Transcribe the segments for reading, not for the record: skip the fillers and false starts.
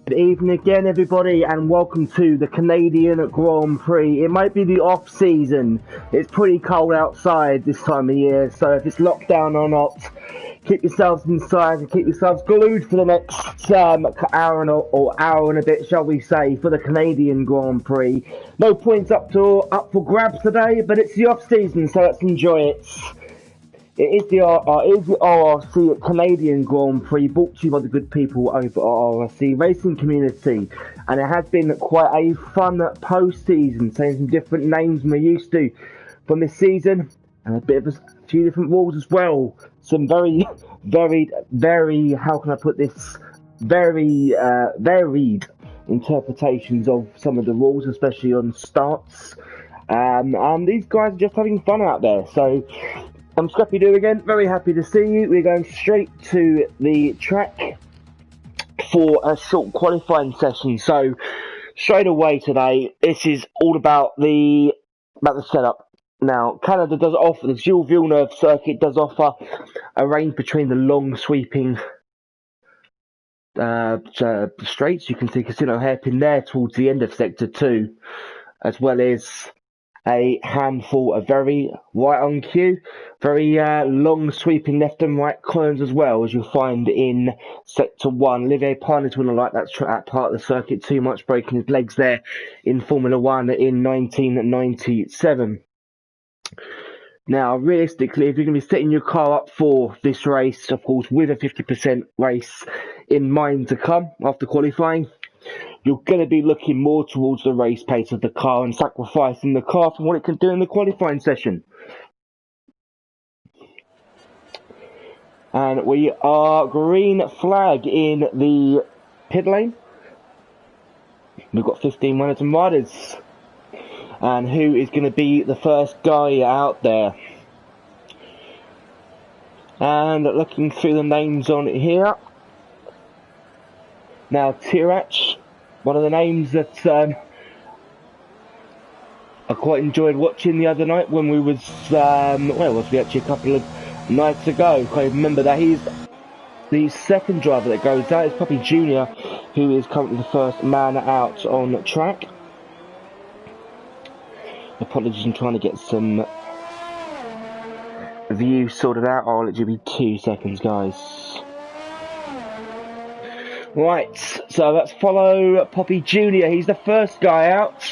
Good evening again, everybody, and welcome to the Canadian Grand Prix. It might be the off-season. It's pretty cold outside this time of year, so if it's locked down or not, keep yourselves inside and keep yourselves glued for the next hour or hour and a bit, shall we say, for the Canadian Grand Prix. No points up for grabs today, but it's the off-season, so let's enjoy it. It is the RRC Canadian Grand Prix, brought to you by the good people over at RRC Racing Community, and it has been quite a fun post-season, saying some different names than we're used to from this season, and a bit of a few different rules as well. Some very, how can I put this, very varied interpretations of some of the rules, especially on starts, and these guys are just having fun out there, so I'm Scrappy Doo again, very happy to see you. We're going straight to the track for a short qualifying session. So straight away today, this is all about the setup. Now, Canada does offer, the Gilles Villeneuve circuit does offer a range between the long sweeping straights. You can see Casino Hairpin there towards the end of Sector 2, as well as a handful of very right on cue, very long sweeping left and right corners as well, as you'll find in Sector 1. Olivier Parnis wouldn't like that part of the circuit too much, breaking his legs there in Formula 1 in 1997. Now, realistically, if you're going to be setting your car up for this race, of course, with a 50% race in mind to come after qualifying, you're going to be looking more towards the race pace of the car and sacrificing the car from what it can do in the qualifying session. And we are green flag in the pit lane. We've got 15 runners and riders. And who is going to be the first guy out there? And looking through the names on here. Now, Tirach, one of the names that I quite enjoyed watching the other night when we was, where was we actually, a couple of nights ago. Can't remember that. He's the second driver that goes out. It's Prix Junior, who is currently the first man out on track. Apologies, I'm trying to get some view sorted out. I'll let you be 2 seconds, guys. Right, so let's follow Poppy Jr. He's the first guy out.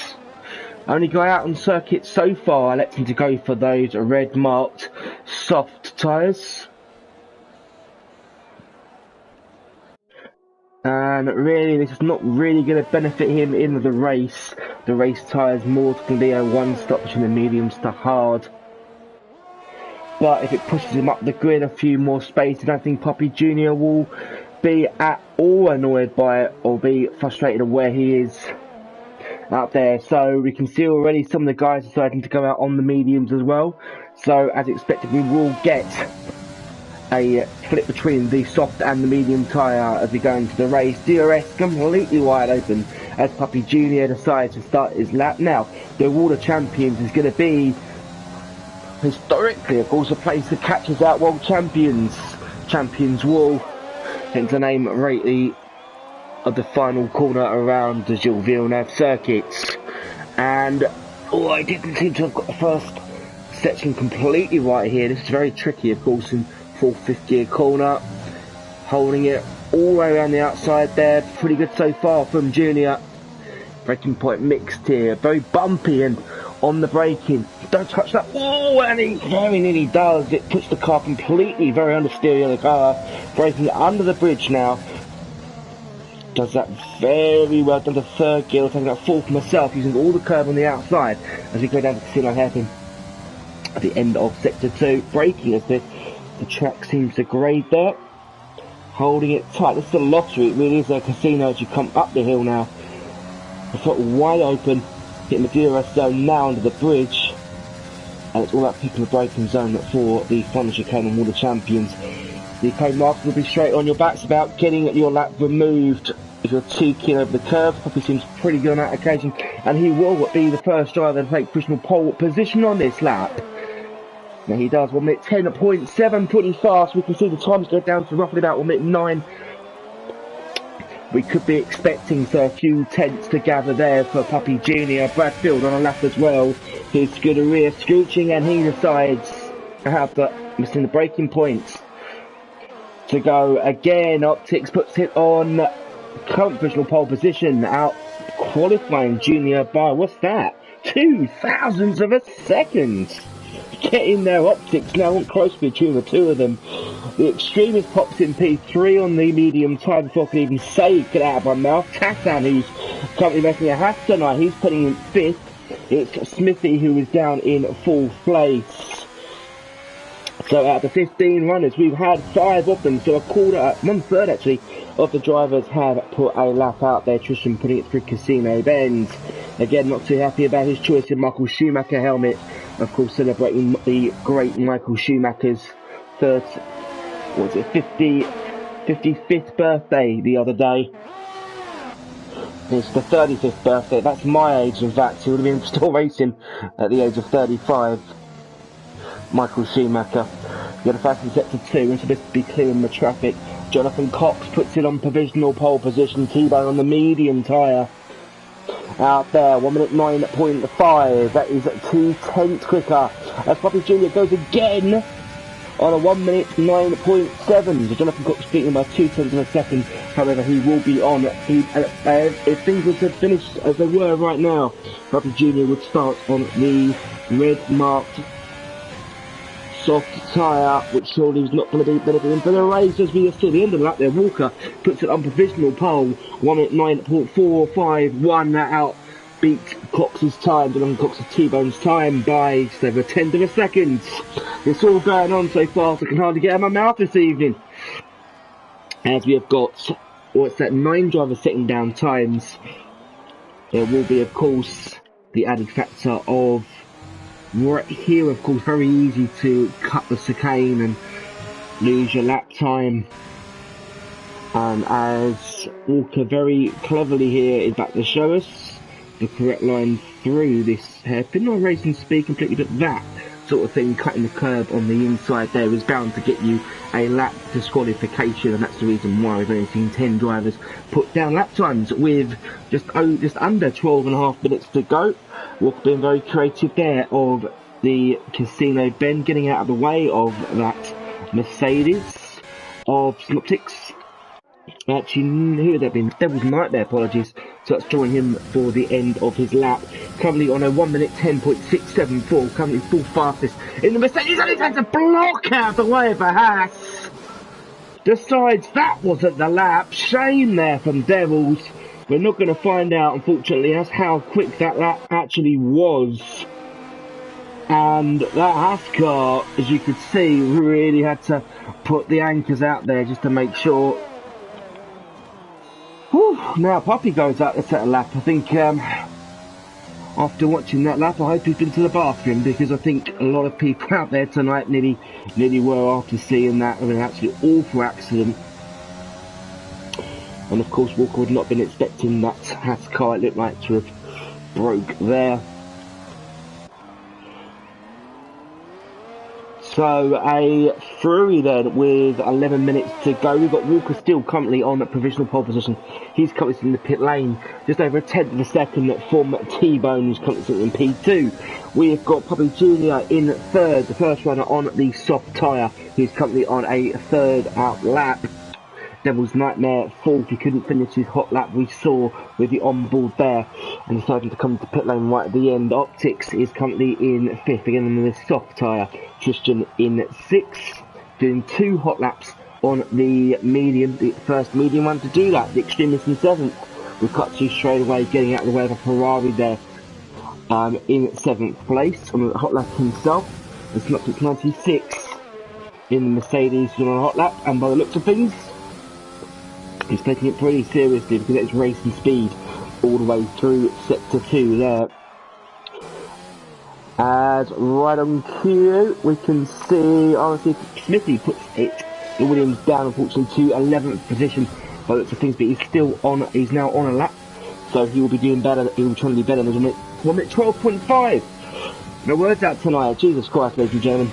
Only guy out on circuit so far. I let him to go for those red marked soft tyres. And really, this is not really going to benefit him in the race. The race tyres more going to be a one-stop between the mediums to hard. But if it pushes him up the grid a few more spaces, I think Poppy Jr. will be at all annoyed by it or be frustrated at where he is out there. So we can see already some of the guys deciding to go out on the mediums as well. So as expected, we will get a flip between the soft and the medium tyre as we go into the race. DRS completely wide open as Poppy Jr. decides to start his lap. Now, the World of Champions is going to be historically, of course, a place that catches out world champions. Champions Wall, hence the name rightly of the final corner around the Gilles Villeneuve circuit. And I didn't seem to have got the first section completely right here. This is very tricky, of course, in 4th, 5th gear corner. Holding it all the way around the outside there. Pretty good so far from Junior. Braking point mixed here. Very bumpy and on the braking. Don't touch that. Oh, and he very nearly does. It puts the car completely very understeer of the car. Braking under the bridge now. Does that very well. Down to 3rd gear. Taking that 4th myself. Using all the curb on the outside as we go down to Casino Hairpin at the end of Sector 2. Braking as the track seems to grade there. Holding it tight. This is a lottery. It really is a casino as you come up the hill now. The foot wide open. Hitting the DRS zone now under the bridge. And it's all that picking the braking zone for the final chicane and World of Champions. The code marker will be straight on your back. It's about getting your lap removed. If you're too keen over the curve, Poppy seems pretty good on that occasion. And he will be the first driver to take provisional pole position on this lap. Now he does 1 minute 10.7, pretty fast. We can see the times go down to roughly about 1 minute 9. we could be expecting a few tenths to gather there for Puppy Jr. Bradfield on a lap as well. His Scuderia scooching, and he decides to have missing the braking points to go again. Optics puts it on provisional pole position, out qualifying Junior by, what's that? 0.02 of a second. Getting their Optics now on close between the two of them. The Extremist pops in P3 on the medium tyre before I can even say get out of my mouth. Tassan, who's currently making a hat tonight, he's putting in 5th. It's Smithy who is down in 4th place. So out of the 15 runners, we've had 5 of them, so 1/3 actually of the drivers have put a lap out there. Tristan putting it through Casino Bend. Again, not too happy about his choice of Michael Schumacher helmet. Of course, celebrating the great Michael Schumacher's 55th birthday the other day. It's the 35th birthday. That's my age, in fact. He would have been still racing at the age of 35. Michael Schumacher. The other fastest set to 2, and supposed to be clearing the traffic. Jonathan Cox puts it on provisional pole position. T-Bone on the medium tyre. Out there, 1 minute 9.5. That is 2 tenths quicker. As Puppy Jr. goes again on a 1 minute 9.7. So Jonathan Cox beating by 2 tenths of a second. However, he will be on. If things were to finish as they were right now, Puppy Jr. would start on the red marked soft tyre, which surely was not going to be benefiting for the race. As we see the end of the lap there, Walker puts it on provisional pole, 1 minute 9.451. That out beats Cox's time, Dylan Cox's T-Bone's time by just over 1/10 of a second. It's all going on so fast I can hardly get out of my mouth this evening. As we have got, what's that, 9 drivers setting down times. There will be, of course, the added factor of right here, of course, very easy to cut the chicane and lose your lap time. And as Walker very cleverly here is back to show us the correct line through this hairpin, not racing speed completely, but that sort of thing, cutting the curb on the inside there is bound to get you a lap disqualification, and that's the reason why we've only seen 10 drivers put down lap times with just under 12.5 minutes to go. Walker being very creative there of the Casino Bend, getting out of the way of that Mercedes of Synoptics. Actually, who would that been? Devil's Nightmare, apologies. So that's drawing him for the end of his lap. Currently on a 1 minute 10.674, currently full fastest in the Mercedes, and he's had to block out of the way of a Haas. Decides that wasn't the lap. Shame there from Devils. We're not going to find out, unfortunately, as how quick that lap actually was. And that Haas car, as you could see, really had to put the anchors out there just to make sure. Whew, now Puppy goes out to set a lap. I think after watching that lap, I hope he's been to the bathroom, because I think a lot of people out there tonight nearly were after seeing that. I mean, an absolutely awful accident. And of course, Walker would not have been expecting that Haas car, it looked like, to have broke there. So a Prix then with 11 minutes to go. We've got Walker still currently on the provisional pole position. He's currently in the pit lane, just over 1/10 of a second from T-Bone, who's currently in P2. We've got Puppy Jr. in 3rd, the first runner on the soft tyre, who's currently on a 3rd out lap. Devil's Nightmare 4th, he couldn't finish his hot lap we saw with the onboard there, and decided to come to pit lane right at the end. Optics is currently in 5th, again on the soft tyre. Tristan in 6th, doing 2 hot laps on the medium, the first medium one to do that. The Extremist in 7th, with Kutsu straight away getting out of the way of a Ferrari there, in 7th place on the hot lap himself. And Synoptics 96 in the Mercedes on a hot lap, and by the looks of things, he's taking it pretty seriously, because it's racing speed all the way through sector 2 there. As right on cue, we can see, honestly, Smithy puts it, the Williams down, unfortunately, to 11th position by the looks of things, but he's now on a lap, so he will be doing better, he will try to do better than 1 minute 12.5. No words out tonight, Jesus Christ, ladies and gentlemen.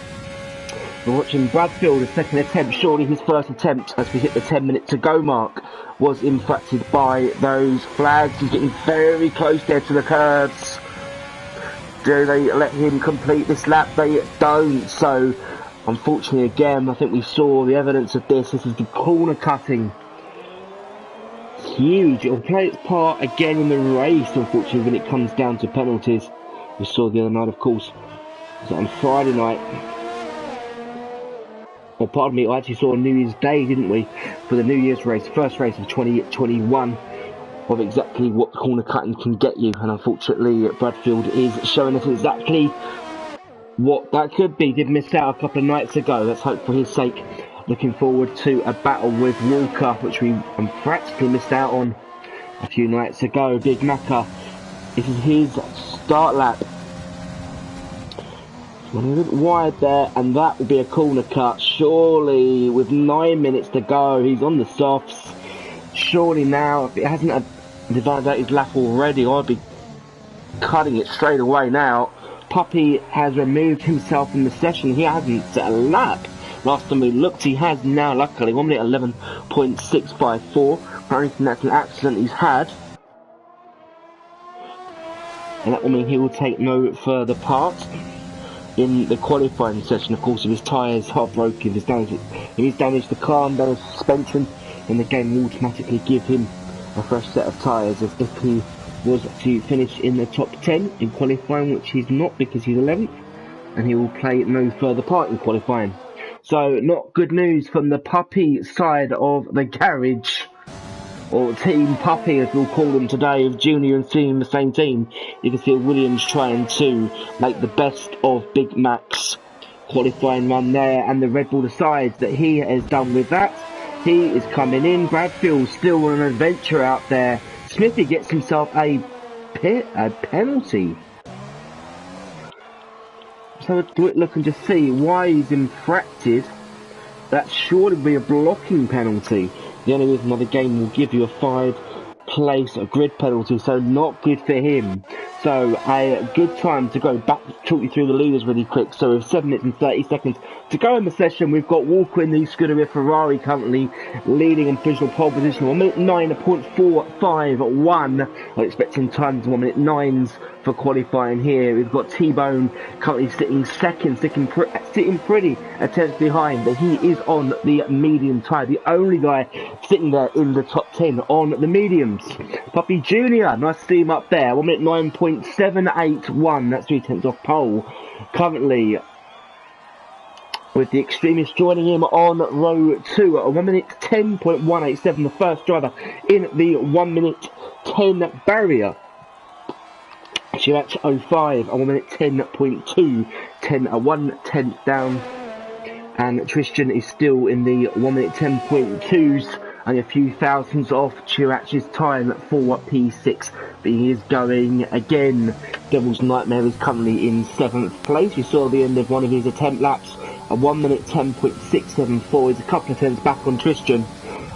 We're watching Bradfield, a second attempt, surely his first attempt as we hit the 10 minute to go mark, was impacted by those flags. He's getting very close there to the curves. Do they let him complete this lap? They don't. So, unfortunately, again, I think we saw the evidence of this. This is the corner cutting. Huge. It'll play its part again in the race, unfortunately, when it comes down to penalties. We saw the other night, of course, on Friday night. Well, pardon me, I actually saw on New Year's Day, didn't we, for the New Year's race, first race of 2021, of exactly what corner cutting can get you. And unfortunately, Bradfield is showing us exactly what that could be. Did miss out a couple of nights ago. Let's hope for his sake. Looking forward to a battle with Walker, which we practically missed out on a few nights ago. Big Macca. This is his start lap. Running a bit wide there, and that will be a corner cut. Surely, with 9 minutes to go, he's on the softs. Surely now, if it hasn't divided out his lap already, I'd be cutting it straight away now. Puppy has removed himself from the session. He hasn't set a lap. Last time we looked, he has now, luckily, 1 minute 11.654. I think that's an accident he's had. And that will mean he will take no further part in the qualifying session. Of course, if his tyres are broken, if he's damaged the car and damaged the suspension, then the game will automatically give him a fresh set of tyres, as if he was to finish in the top 10 in qualifying, which he's not because he's 11th, and he will play no further part in qualifying. So, not good news from the Puppy side of the garage, or Team Puppy as we'll call them today, of Junior and Senior in the same team. You can see Williams trying to make the best of Big Mac's qualifying run there, and the Red Bull decides that he has done with that. He is coming in. Bradfield still on an adventure out there. Smithy gets himself a penalty. So have a look and just see why he's infracted. That surely be a blocking penalty. The only reason why the game will give you a 5-place grid penalty, so not good for him. So a good time to go back, talk you through the leaders really quick. So with 7 minutes and 30 seconds to go in the session, we've got Walker in the Scuderia Ferrari currently leading in provisional pole position. 1 minute 9.451. I'm expecting times 1 minute 9s for qualifying here. We've got T-Bone currently sitting second, sitting pretty a tenth behind, but he is on the medium tyre. The only guy sitting there in the top 10 on the mediums. Puppy Junior, nice to see him up there. 1 minute 9.781. That's 3 tenths off pole. Currently, with the Extremist joining him on row 2 at 1 minute 10.187. The first driver in the 1 minute 10 barrier. Chirac 05 at 1 minute 10.2, 1 tenth down, and Tristan is still in the 1 minute 10.2s, and a few thousandths off Chirac's time for P6, but he is going again. Devil's Nightmare is currently in 7th place. We saw the end of one of his attempt laps at 1 minute 10.674. He's a couple of tenths back on Tristan.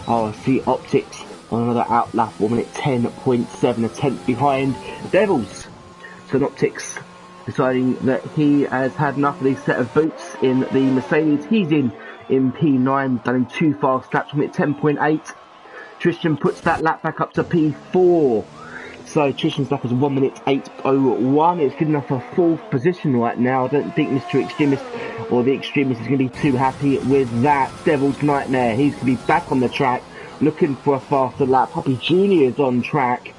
Oh, I see Optics on another out lap, 1 minute 10.7, a tenth behind Devils. Optics deciding that he has had enough of these set of boots in the Mercedes. He's in P9, done in 2 fast laps, 1 minute 10.8. Tristan puts that lap back up to P4. So Tristan's lap is 1 minute 8.01. It's good enough for 4th position right now. I don't think Mr. Extremist or the Extremist is going to be too happy with that. Devil's Nightmare, he's going to be back on the track looking for a faster lap. Puppy Junior is on track.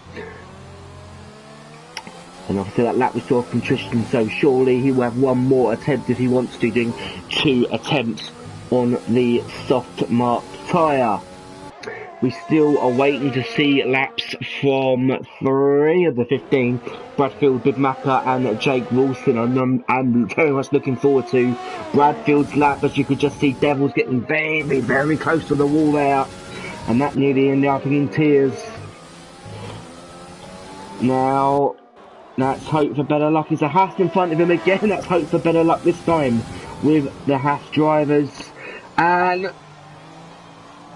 And obviously that lap we saw from Tristan, so surely he will have one more attempt if he wants to, doing 2 attempts on the soft marked tyre. We still are waiting to see laps from 3 of the 15. Bradfield, Big Macca and Jake Wilson. I'm very much looking forward to Bradfield's lap, as you could just see Devils getting very, very close to the wall there. And that nearly ended up in tears. Now, let's hope for better luck. It's a Haas in front of him again. Let's hope for better luck this time with the Haas drivers. And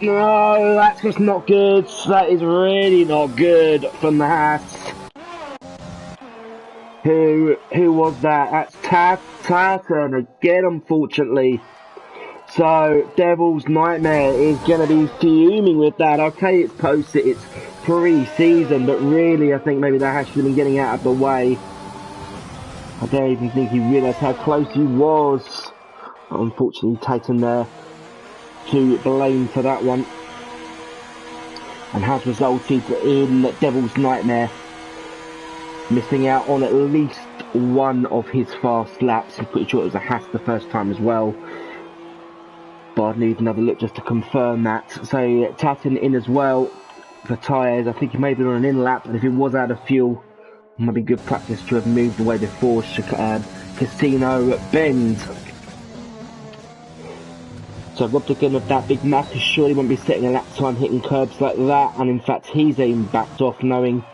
no, that's just not good. That is really not good from the Haas. Who was that? That's Tartan again, unfortunately. So, Devil's Nightmare is going to be fuming with that. Okay, it's posted, it's pre-season, but really I think maybe that has been getting out of the way. I don't even think he realised how close he was. Unfortunately, taken there to blame for that one. And has resulted in Devil's Nightmare missing out on at least one of his fast laps. I'm pretty sure it was a Haas the first time as well. But I'd need another look just to confirm that. So Tatton in as well for tyres. I think he may be on an in lap, and if he was out of fuel, it might be good practice to have moved away before Casino Bend. So robbed again of that Big Mac, surely won't be setting a lap time hitting curbs like that, and in fact he's even backed off knowing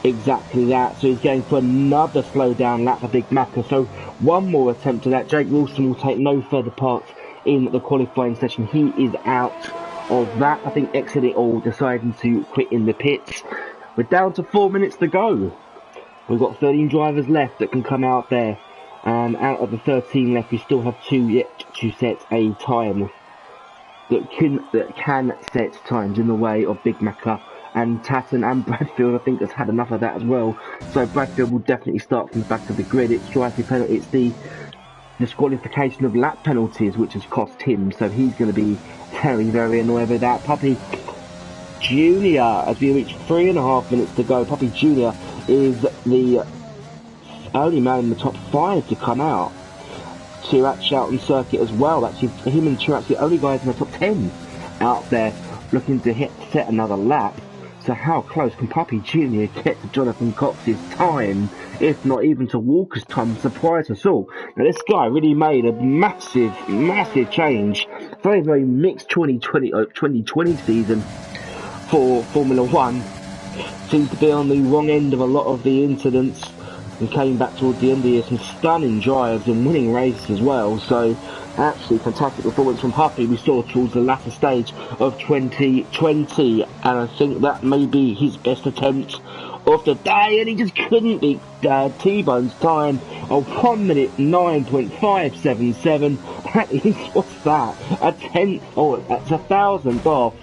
exactly that. So he's going for another slow down lap for Big Mac. So one more attempt at that. Jake Wilson will take no further part in the qualifying session. He is out of that. I think exiting or deciding to quit in the pits. We're down to 4 minutes to go. We've got 13 drivers left that can come out there. And out of the 13 left, we still have 2 yet to set a time that can set times in the way of Big Macca. And Tatton and Bradfield, I think, has had enough of that as well. So Bradfield will definitely start from the back of the grid. It's driving penalty. It's the disqualification of lap penalties, which has cost him. So he's going to be very, very annoyed with that. Puppy Junior, as we reach 3.5 minutes to go, Puppy Junior is the only man in the top 5 to come out. Chirac out on circuit as well. Actually, him and Chirac the only guys in the top 10 out there looking to set another lap. So how close can Puppy Junior get to Jonathan Cox's time, if not even to Walker's time? Surprise us all. Now this guy really made a massive, massive change. Very, very mixed 2020 season for Formula 1. Seemed to be on the wrong end of a lot of the incidents, and came back towards the end of the year, some stunning drives and winning races as well. So absolutely fantastic performance from Puppy we saw towards the latter stage of 2020, and I think that may be his best attempt of the day, and he just couldn't beat T-Bone's time of 1 minute 9.577. That is, what's that? A tenth, or that's a thousandth off.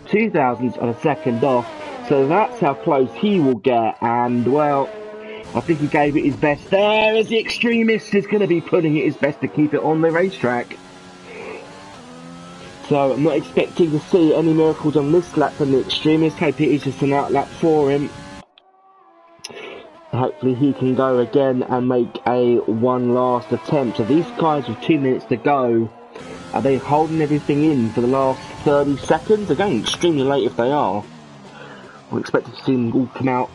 2 thousandths of a second off. So that's how close he will get, and well, I think he gave it his best there, as the Extremist is going to be putting it his best to keep it on the racetrack. So I'm not expecting to see any miracles on this lap from the Extremist. Hope it is just an out lap for him. Hopefully he can go again and make a one last attempt. So these guys with 2 minutes to go, are they holding everything in for the last 30 seconds? They're going extremely late if they are. I'm expecting to see them all come out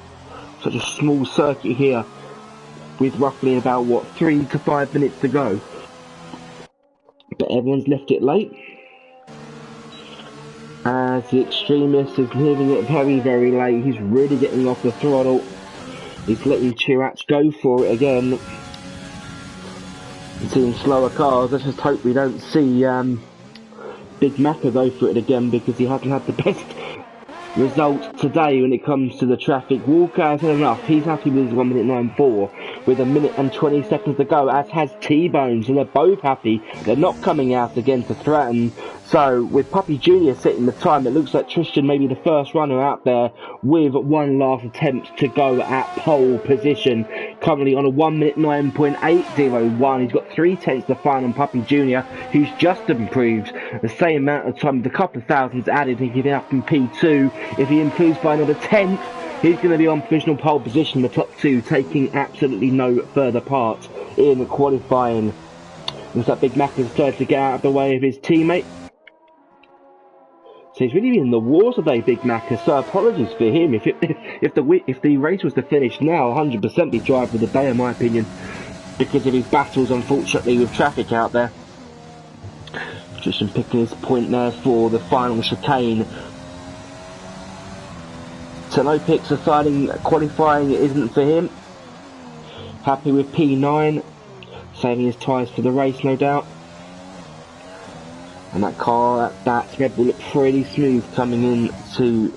such a small circuit here with roughly about, what, 3 to 5 minutes to go. But everyone's left it late, as the Extremist is leaving it very, very late. He's really getting off the throttle. He's letting Chirac go for it again. And seeing slower cars. Let's just hope we don't see Big Macca go for it again, because he hasn't had the best result today when it comes to the traffic. Walker has had enough. He's happy with his 1 minute 9.4 with 1 minute and 20 seconds to go, as has T-Bone, so they're both happy. They're not coming out again to threaten. So with Puppy Junior setting the time, it looks like Tristan may be the first runner out there with one last attempt to go at pole position. Currently on a 1 minute 9.801. He's got 3/10 to find on Puppy Junior, who's just improved the same amount of time with a couple of thousands added. He can get up in P2. If he improves by another 10th, he's going to be on provisional pole position in the top 2, taking absolutely no further part in the qualifying. Looks like Big Mac has decided to get out of the way of his teammate. So he's really in the war today, Big Mac. So apologies for him. If the race was to finish now, 100% be driver of the day, in my opinion, because of his battles, unfortunately, with traffic out there. Just picking his point there for the final chicane. So no picks deciding qualifying isn't for him. Happy with P9, saving his tyres for the race, no doubt. And that car, that Red Bull looked pretty smooth coming in to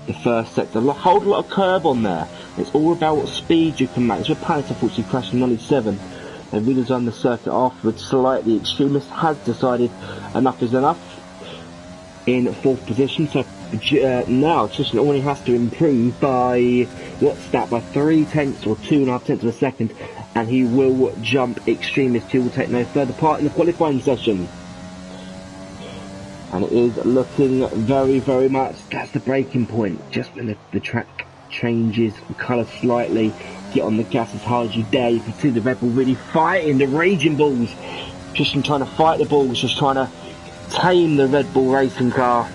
the first sector. A whole lot of curb on there. It's all about what speed you can make. It's where Palace unfortunately crashed in 97. They redesigned the circuit afterwards slightly. Extremist has decided enough is enough in 4th position, so now Tristan only has to improve by, what's that, by 0.3 or 2.5 tenths of a second, and he will jump Extremist, who will take no further part in the qualifying session. And it is looking very, very much, that's the breaking point, just when the track changes colour slightly. Get on the gas as hard as you dare. You can see the Red Bull really fighting the raging bulls. Tristan trying to fight the bulls, just trying to tame the Red Bull racing car.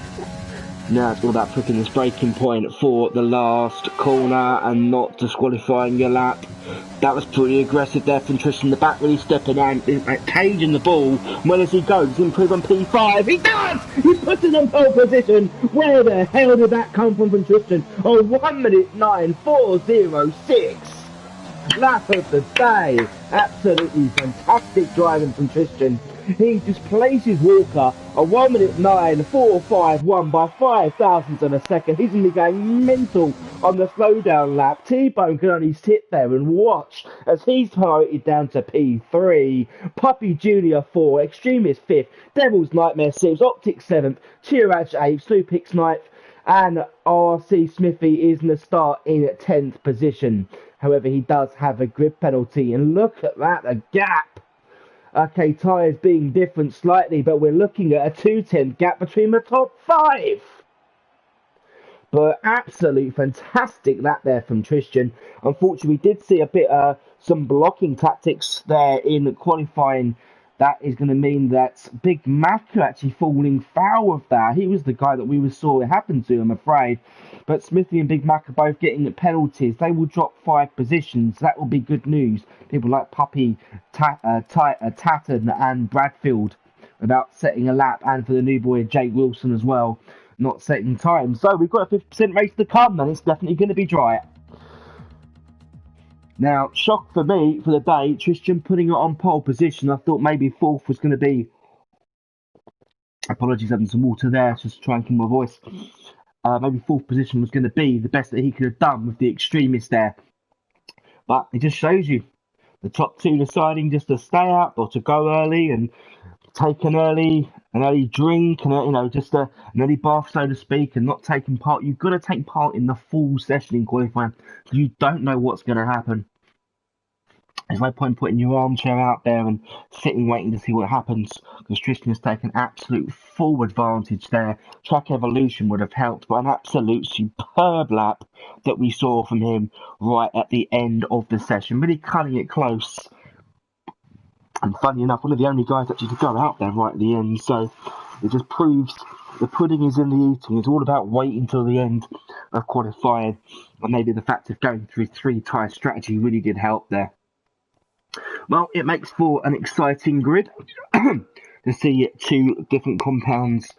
Now it's all about picking this braking point for the last corner and not disqualifying your lap. That was pretty aggressive there from Tristan. The back really stepping out, caging the ball. Well, as he goes, improve on P5. He does! He puts it on pole position. Where the hell did that come from Tristan? Oh, 1 minute 9.406. Lap of the day. Absolutely fantastic driving from Tristan. He displaces Walker a 1 minute 9.451 by 5 thousandths of a second. He's going to be going mental on the slowdown lap. T-Bone can only sit there and watch as he's promoted down to P3. Puppy Junior 4, Extremist 5th, Devil's Nightmare 6th, Optic 7th, Chirach 8th, Supix 9th, and RRC Smithy is in the start in 10th position. However, he does have a grid penalty, and look at that, a gap. Okay, tyres being different slightly, but we're looking at a 2/10 gap between the top 5. But absolute fantastic lap there from Tristan. Unfortunately, we did see a bit some blocking tactics there in qualifying. That is going to mean that Big Mac actually falling foul of that. He was the guy that we saw it happen to, I'm afraid. But Smithy and Big Mac are both getting penalties. They will drop 5 positions. That will be good news. People like Puppy, Tatton and Bradfield without setting a lap. And for the new boy, Jake Wilson as well, not setting time. So we've got a 50% race to come, and it's definitely going to be dry. Now, shock for me for the day, Tristan putting it on pole position. I thought maybe 4th was going to be... Apologies, having some water there, just to try and keep my voice. Maybe 4th position was going to be the best that he could have done with the Extremist there. But it just shows you the top 2 deciding just to stay up or to go early and take an early drink and just an early bath, so to speak, and not taking part. You've got to take part in the full session in qualifying because you don't know what's going to happen. There's no point putting your armchair out there and sitting waiting to see what happens, because Tristan has taken absolute full advantage there. Track evolution would have helped, but an absolute superb lap that we saw from him right at the end of the session, really cutting it close. And funny enough, one of the only guys actually to go out there right at the end, so it just proves the pudding is in the eating. It's all about waiting till the end of qualifying, and maybe the fact of going through 3-tyre strategy really did help there. Well, it makes for an exciting grid to see 2 different compounds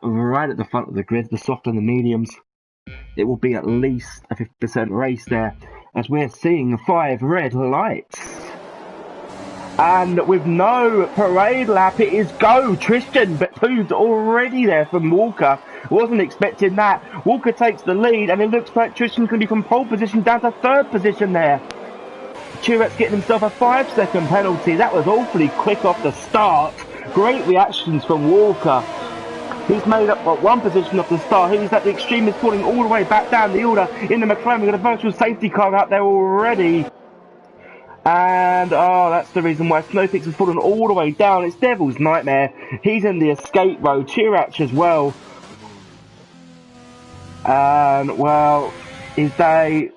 right at the front of the grid, the soft and the mediums. It will be at least a 50% race there, as we're seeing 5 red lights. And with no parade lap, it is go Tristan, but who's already there from Walker. Wasn't expecting that. Walker takes the lead, and it looks like Tristan's going to be from pole position down to 3rd position there. Chirac's getting himself a 5-second penalty. That was awfully quick off the start. Great reactions from Walker. He's made up 1 position off the start. He's at the Extremist, falling all the way back down the order in the McLaren. We've got a virtual safety car out there already. And, that's the reason why Snowfix has fallen all the way down. It's Devil's Nightmare. He's in the escape road. Chirach as well. And, well, his day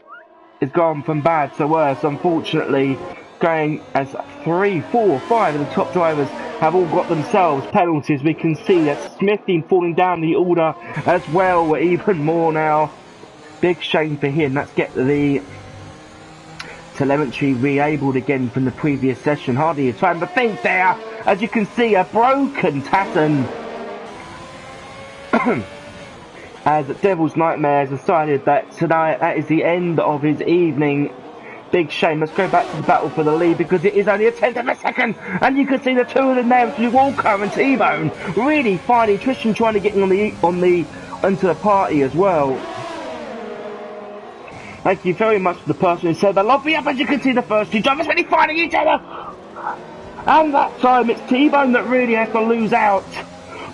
is gone from bad to worse, unfortunately, going as 3, 4, 5 of the top drivers have all got themselves penalties. We can see that Smithy falling down the order as well, even more now. Big shame for him. Let's get the telemetry re-abled again from the previous session. Hardly a time to think there. As you can see, a broken Tatton. As Devil's Nightmare has decided that tonight, that is the end of his evening. Big shame. Let's go back to the battle for the lead, because it is only a 10th of a second. And you can see the 2 of them there, between Walker and T-Bone, really fighting. Tristan trying to get into the party as well. Thank you very much to the person who said the lobby up. As you can see, the first 2 drivers really fighting each other. And that time it's T-Bone that really has to lose out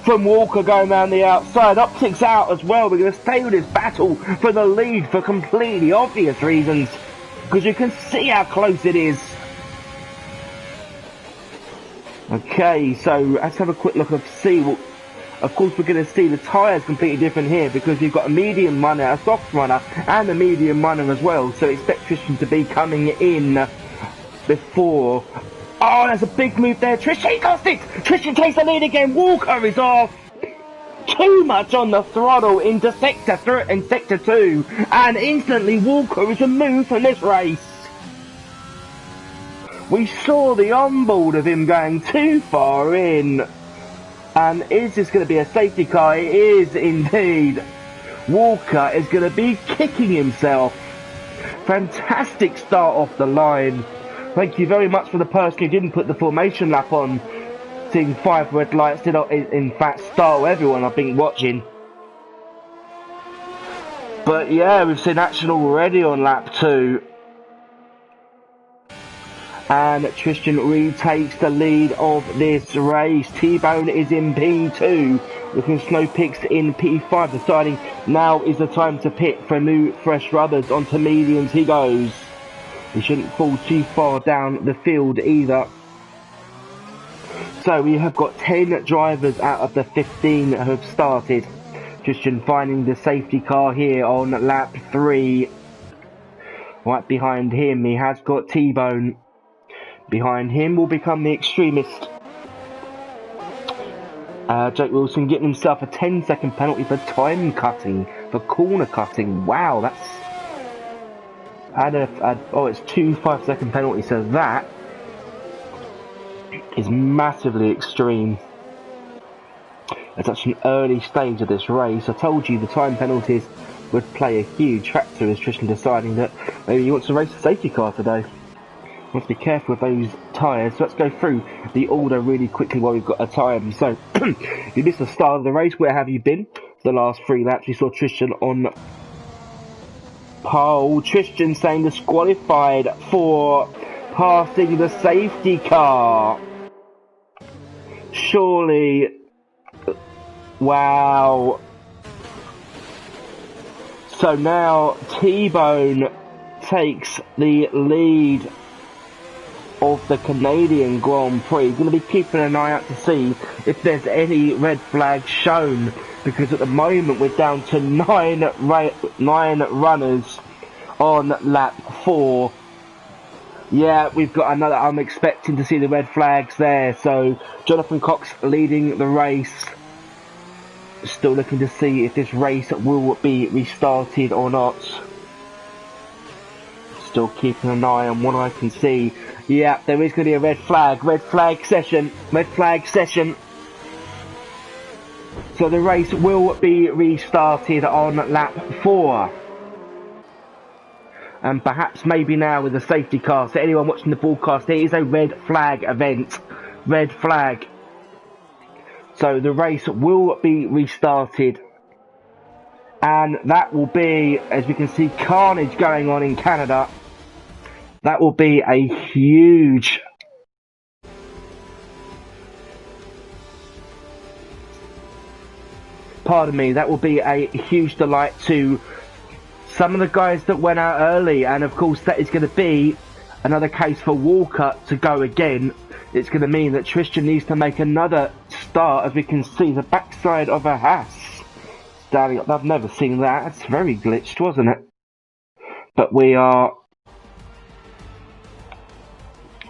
from Walker going around the outside. Optics out as well. We're going to stay with this battle for the lead for completely obvious reasons, because you can see how close it is. Okay, so let's have a quick look of see. Of course, we're going to see the tyres completely different here, because we've got a medium runner, a soft runner, and a medium runner as well. So expect Tristan to be coming in before. Oh, there's a big move there. Tristan got it! Tristan takes the lead again. Walker is off. Too much on the throttle into sector 2, and instantly Walker is removed from this race. We saw the onboard of him going too far in. And is this going to be a safety car? It is indeed. Walker is going to be kicking himself. Fantastic start off the line. Thank you very much for the person who didn't put the formation lap on. Seeing 5 red lights did not, in fact, startle everyone I've been watching. But yeah, we've seen action already on lap 2. And Tristan retakes the lead of this race. T-Bone is in P2. Looking Snow Picks in P5. Deciding now is the time to pit for new fresh rubbers. Onto mediums he goes. He shouldn't fall too far down the field either. So we have got 10 drivers out of the 15 that have started. Tristan finding the safety car here on lap 3. Right behind him he has got T-Bone. Behind him will become the extremist. Jake Wilson getting himself a 10-second penalty for time cutting, for corner cutting. Wow, that's... oh, it's 2 5-second penalties, so that is massively extreme. At such an early stage of this race, I told you the time penalties would play a huge factor as Tristan deciding that maybe he wants to race a safety car today. Let's be careful with those tyres. So let's go through the order really quickly while we've got a time. So, you missed the start of the race. Where have you been? The last 3 laps, we saw Tristan on pole. Tristan saying disqualified for passing the safety car. Surely, wow. So now T-Bone takes the lead of the Canadian Grand Prix. Going to be keeping an eye out to see if there's any red flags shown, because at the moment we're down to 9 runners on lap 4. Yeah, we've got another. I'm expecting to see the red flags there. So Jonathan Cox leading the race. Still looking to see if this race will be restarted or not. Still keeping an eye on what I can see. Yeah, there is going to be a red flag session. So the race will be restarted on lap 4. And perhaps maybe now with a safety car. So anyone watching the broadcast, it is a red flag event. Red flag. So the race will be restarted. And that will be, as we can see, carnage going on in Canada. That will be a huge... Pardon me, that will be a huge delight to some of the guys that went out early. And of course that is going to be another case for Walker to go again. It's going to mean that Tristan needs to make another start. As we can see, the backside of a Haas standing up. I've never seen that. It's very glitched, wasn't it? But we are...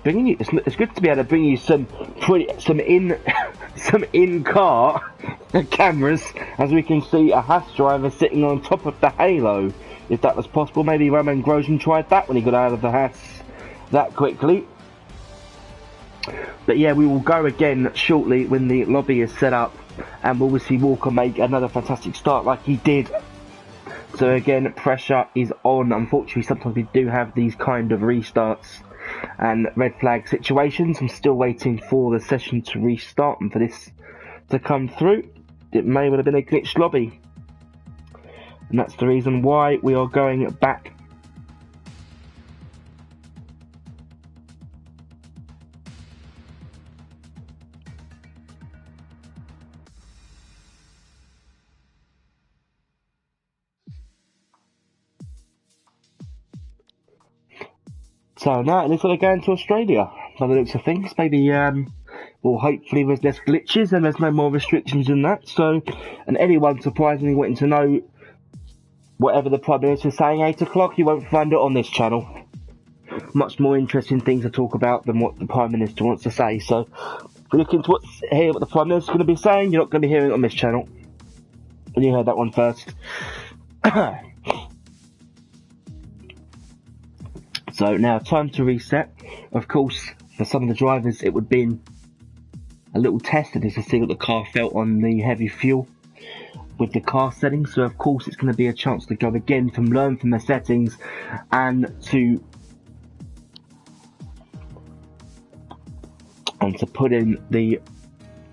bringing you, it's good to be able to bring you some in-car cameras, as we can see a Haas driver sitting on top of the halo. If that was possible, maybe Roman Grosjean tried that when he got out of the Haas that quickly. But yeah, we will go again shortly when the lobby is set up, and we'll see Walker make another fantastic start like he did. So again, pressure is on. Unfortunately, sometimes we do have these kind of restarts and red flag situations. I'm still waiting for the session to restart and for this to come through. It may well have been a glitched lobby, and that's the reason why we are going back. So now it looks like they're going to Australia, by the looks of things. Maybe, well, hopefully there's less glitches and there's no more restrictions than that. So, and anyone surprisingly wanting to know whatever the Prime Minister is saying 8 o'clock, you won't find it on this channel. Much more interesting things to talk about than what the Prime Minister wants to say. So, if you're looking to hear what the Prime Minister is going to be saying, you're not going to be hearing it on this channel. And you heard that one first. So now, time to reset. Of course, for some of the drivers, it would have been a little test to see what the car felt on the heavy fuel with the car settings. So of course, it's going to be a chance to go again, to learn from the settings, and to put in the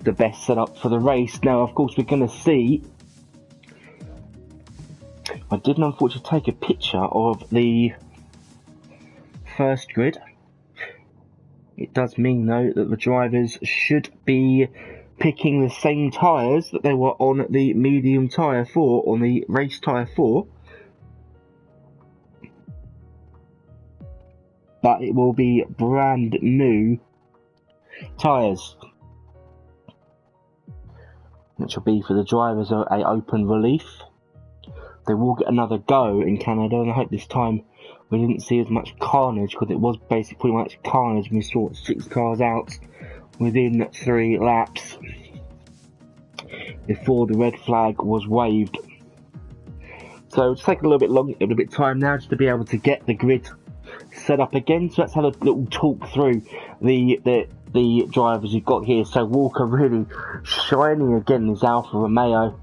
best setup for the race. Now, of course, we're going to see. I didn't unfortunately take a picture of the first grid. It does mean though that the drivers should be picking the same tyres that they were on the medium tyre for, on the race tyre for, but it will be brand new tyres, which will be for the drivers a open relief. They will get another go in Canada, and I hope this time we didn't see as much carnage, because it was basically pretty much carnage. We saw 6 cars out within 3 laps before the red flag was waved. So it's taken a little bit time now just to be able to get the grid set up again. So let's have a little talk through the drivers we've got here. So Walker really shining again in his Alfa Romeo.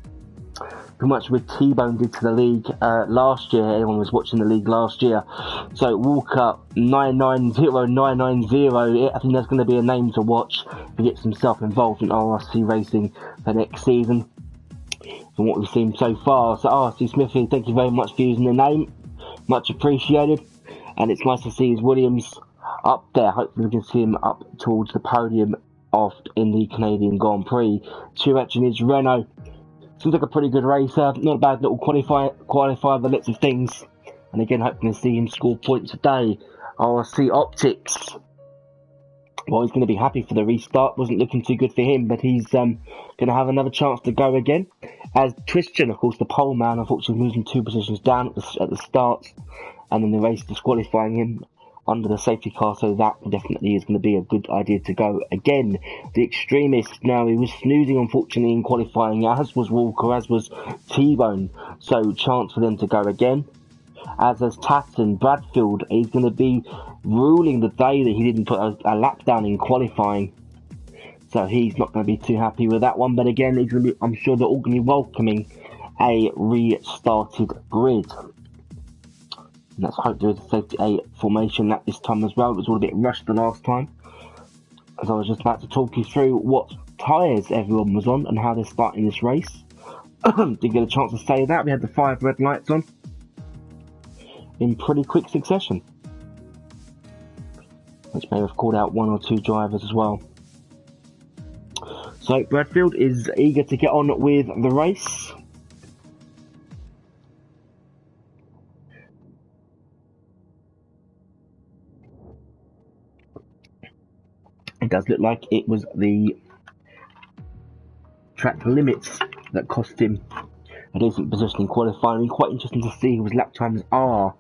Pretty much with T-Bone did to the league last year. Anyone was watching the league last year. So Walker 990990. I think that's going to be a name to watch. He gets himself involved in RRC racing for next season, from what we've seen so far. So RRC Smithy, thank you very much for using the name. Much appreciated. And it's nice to see his Williams up there. Hopefully we can see him up towards the podium in the Canadian Grand Prix. Truex in his Renault. Seems like a pretty good racer, not a bad little qualifier by the looks of things. And again, hoping to see him score points today. RRC Optics. Well, he's going to be happy for the restart. Wasn't looking too good for him, but he's going to have another chance to go again. As Tristan, of course, the pole man, unfortunately losing 2 positions down at the start, and then the race disqualifying him under the safety car, so that definitely is going to be a good idea to go again. The Extremist, now he was snoozing unfortunately in qualifying, as was Walker, as was T-Bone, so chance for them to go again. As Tatton, Bradfield, he's going to be ruling the day that he didn't put a lap down in qualifying, so he's not going to be too happy with that one. But again, he's going to be, I'm sure they're all going to be welcoming a restarted grid. And let's hope there is a formation lap this time as well. It was all a bit rushed the last time, as I was just about to talk you through what tyres everyone was on and how they're starting this race. Didn't get a chance to say that. We had the 5 red lights on in pretty quick succession, which may have called out 1 or 2 drivers as well. So Bradfield is eager to get on with the race. It does look like it was the track limits that cost him a decent position in qualifying. It'll be quite interesting to see who his lap times are,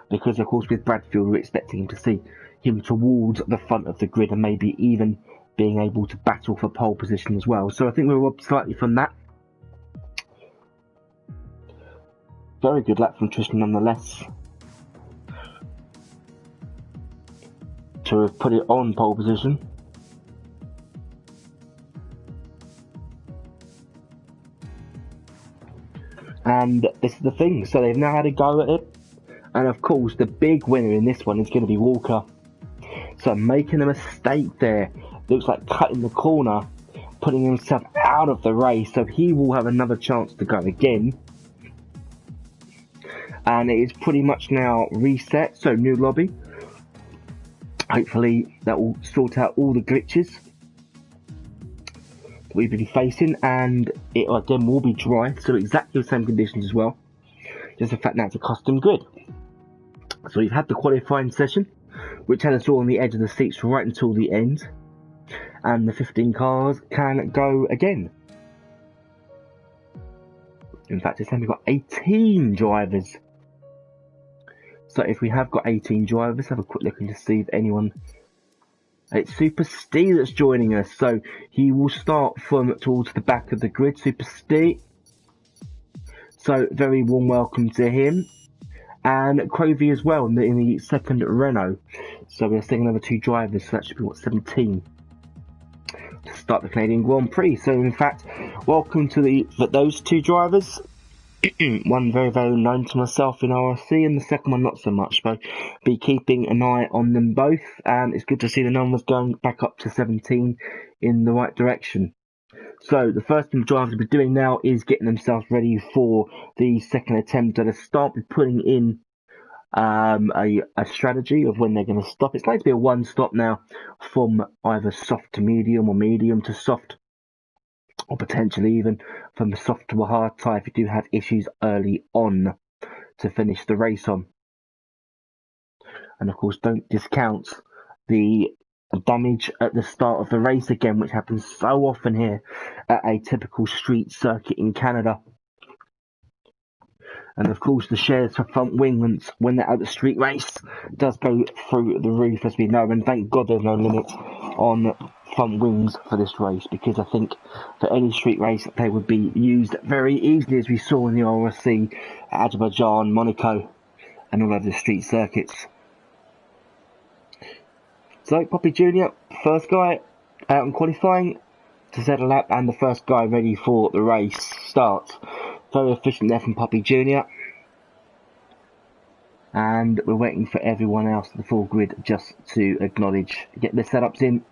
because of course with Bradfield we're expecting him to see him towards the front of the grid and maybe even being able to battle for pole position as well. So I think we're up slightly from that. Very good lap from Tristan nonetheless, to have put it on pole position. And this is the thing, so they've now had a go at it, and of course the big winner in this one is going to be Walker. So making a mistake there, looks like cutting the corner, putting himself out of the race, so he will have another chance to go again. And it is pretty much now reset, so new lobby. Hopefully that will sort out all the glitches we've been facing, and it again will be dry, so exactly the same conditions as well, just the fact now it's a custom grid. So we've had the qualifying session, which had us all on the edge of the seats right until the end. And the 15 cars can go again. In fact, it's only got 18 drivers. So if we have got 18 drivers, have a quick look and just see if anyone... It's Super Steve that's joining us. So he will start from towards the back of the grid, Super Steve. So very warm welcome to him. And Crovey as well in the second Renault. So we're seeing another 2 drivers, so that should be, what, 17 to start the Canadian Grand Prix. So in fact, welcome to those 2 drivers. One very, very known to myself in RRC, and the second one not so much, but be keeping an eye on them both. And it's good to see the numbers going back up to 17 in the right direction. So the first thing the drivers will be doing now is getting themselves ready for the second attempt. At a start, with putting in a strategy of when they're going to stop. It's going to be a 1 stop now, from either soft to medium or medium to soft, or potentially even from soft to a hard tyre if you do have issues early on to finish the race on. And of course, don't discount the damage at the start of the race again, which happens so often here at a typical street circuit in Canada. And of course, the shares for front wing when they're at the street race does go through the roof, as we know. And thank God there's no limit on front wings for this race, because I think for any street race they would be used very easily, as we saw in the RRC, Azerbaijan, Monaco, and all over the street circuits. So Poppy Jr., first guy out in qualifying to set a lap, and the first guy ready for the race starts. Very efficient there from Poppy Jr. And we're waiting for everyone else in the full grid just to acknowledge, get their setups in,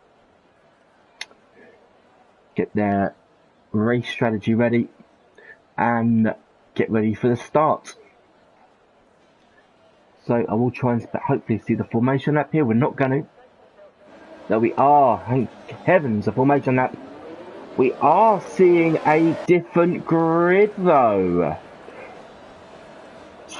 get their race strategy ready, and get ready for the start. So I will try and hopefully see the formation lap here. We're not going to. There we are. Thank heavens, a formation lap. We are seeing a different grid though.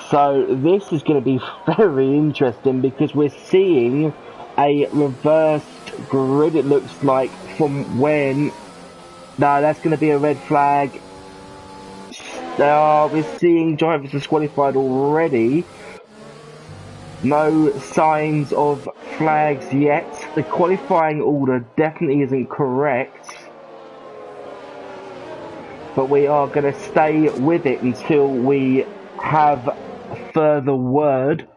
So this is going to be very interesting, because we're seeing a reversed grid, it looks like, from when... No, that's going to be a red flag. We're seeing drivers disqualified already. No signs of flags yet. The qualifying order definitely isn't correct. But we are going to stay with it until we have further word.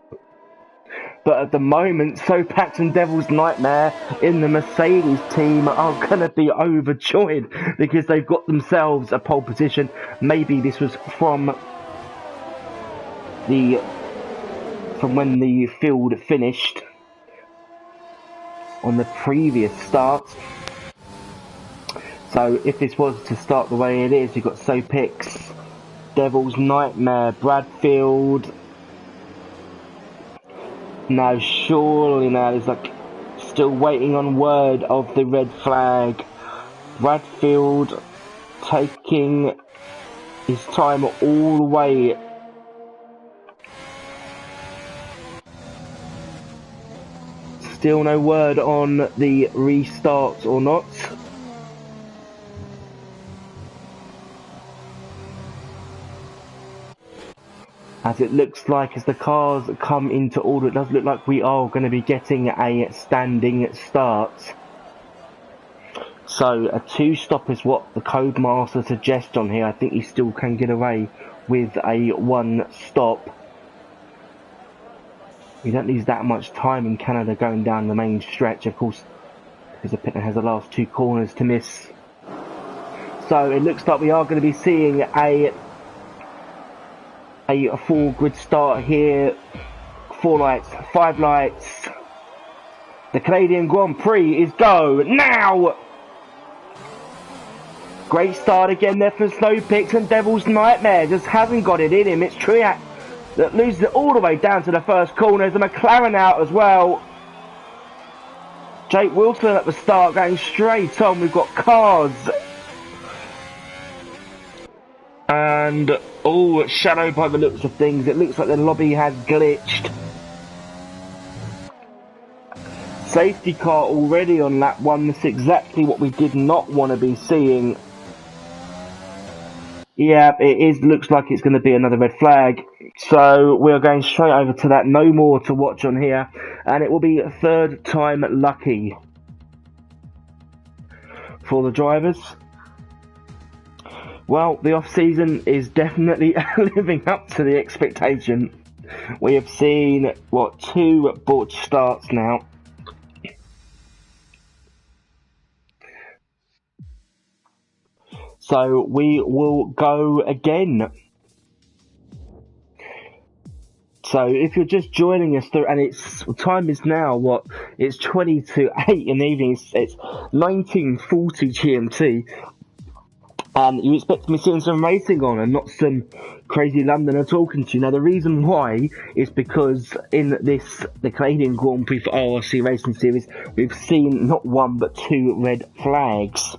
But at the moment, Sopax and Devil's Nightmare in the Mercedes team are going to be overjoyed, because they've got themselves a pole position. Maybe this was from when the field finished on the previous start. So if this was to start the way it is, you've got Sopix, Devil's Nightmare, Bradfield. No, surely now there's like still waiting on word of the red flag. Bradfield taking his time all the way. Still no word on the restart or not. As it looks like, as the cars come into order, it does look like we are going to be getting a standing start. So a 2-stop is what the Codemaster suggests on here. I think he still can get away with a 1 stop. We don't lose that much time in Canada going down the main stretch, of course, because the Pitman has the last 2 corners to miss. So it looks like we are going to be seeing a full grid start here. 4 lights, 5 lights. The Canadian Grand Prix is go now. Great start again there for Snowpix, and Devil's Nightmare just hasn't got it in him. It's Triac that loses it all the way down to the first corner. There's a McLaren out as well. Jake Wilson at the start going straight on. We've got cars. And all shadow by the looks of things. It looks like the lobby has glitched. Safety car already on lap 1. That's exactly what we did not want to be seeing. Yeah, it is. Looks like it's going to be another red flag. So we are going straight over to that. No more to watch on here. And it will be third time lucky for the drivers. Well, the off-season is definitely living up to the expectation. We have seen, 2 botched starts now. So we will go again. So if you're just joining us, and it's time is now it's 20 to 8 in the evening. It's 19:40 GMT, and you expect me seeing some racing on and not some crazy Londoner talking to you. Now the reason why is because in the Canadian Grand Prix for RRC Racing Series, we've seen not 1 but 2 red flags.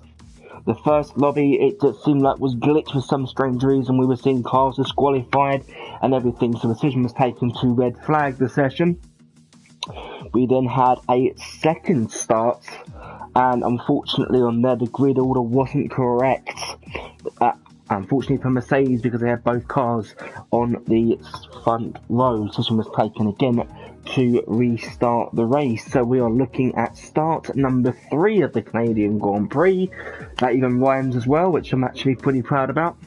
The first lobby, it just seemed like was glitched for some strange reason. We were seeing cars disqualified and everything, so the decision was taken to red flag the session. We then had a second start, and unfortunately on there the grid order wasn't correct. Unfortunately for Mercedes, because they had both cars on the front row, the decision was taken again to restart the race. So we are looking at start number 3 of the Canadian Grand Prix. That even rhymes as well, which I'm actually pretty proud about.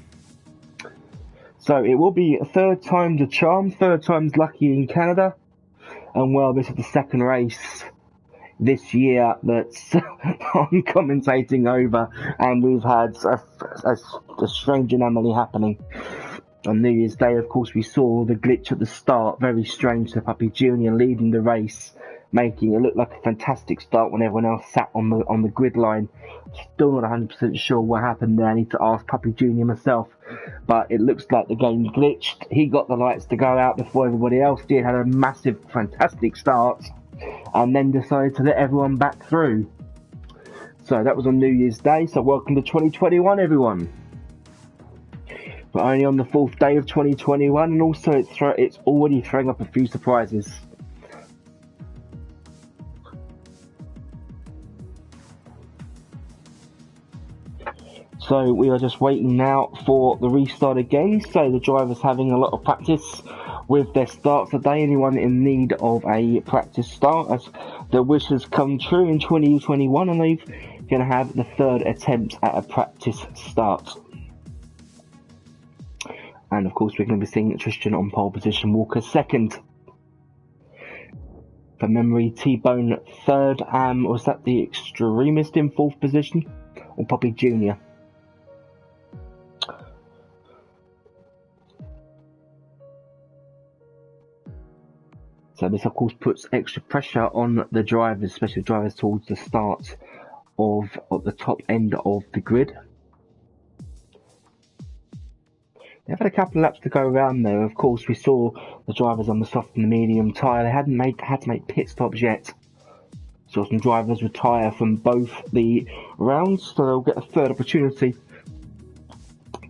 So it will be third time's a charm, third time's lucky in Canada. And well, this is the second race this year that's I'm commentating over, and we've had a strange anomaly happening. On New Year's Day, of course, we saw the glitch at the start, very strange, the Puppy Jr. leading the race, making it look like a fantastic start when everyone else sat on the grid line. Still not 100% sure what happened there. I need to ask Puppy Jr. myself, but it looks like the game glitched. He got the lights to go out before everybody else did, had a massive, fantastic start, and then decided to let everyone back through. So that was on New Year's Day. So welcome to 2021, everyone. But only on the 4th day of 2021, and also it's already throwing up a few surprises. So we are just waiting now for the restart again. So the drivers having a lot of practice with their starts today. Anyone in need of a practice start, as their wish has come true in 2021, and they're going to have the 3rd attempt at a practice start. And of course, we're going to be seeing Tristan on pole position, Walker 2nd. For memory, T-Bone 3rd, was that the extremist in 4th position? Or Puppy Jr.? So this of course puts extra pressure on the drivers, especially drivers towards the start of the top end of the grid. They've had a couple of laps to go around there. Of course, we saw the drivers on the soft and the medium tyre. They hadn't had to make pit stops yet. Saw some drivers retire from both the rounds, so they'll get a 3rd opportunity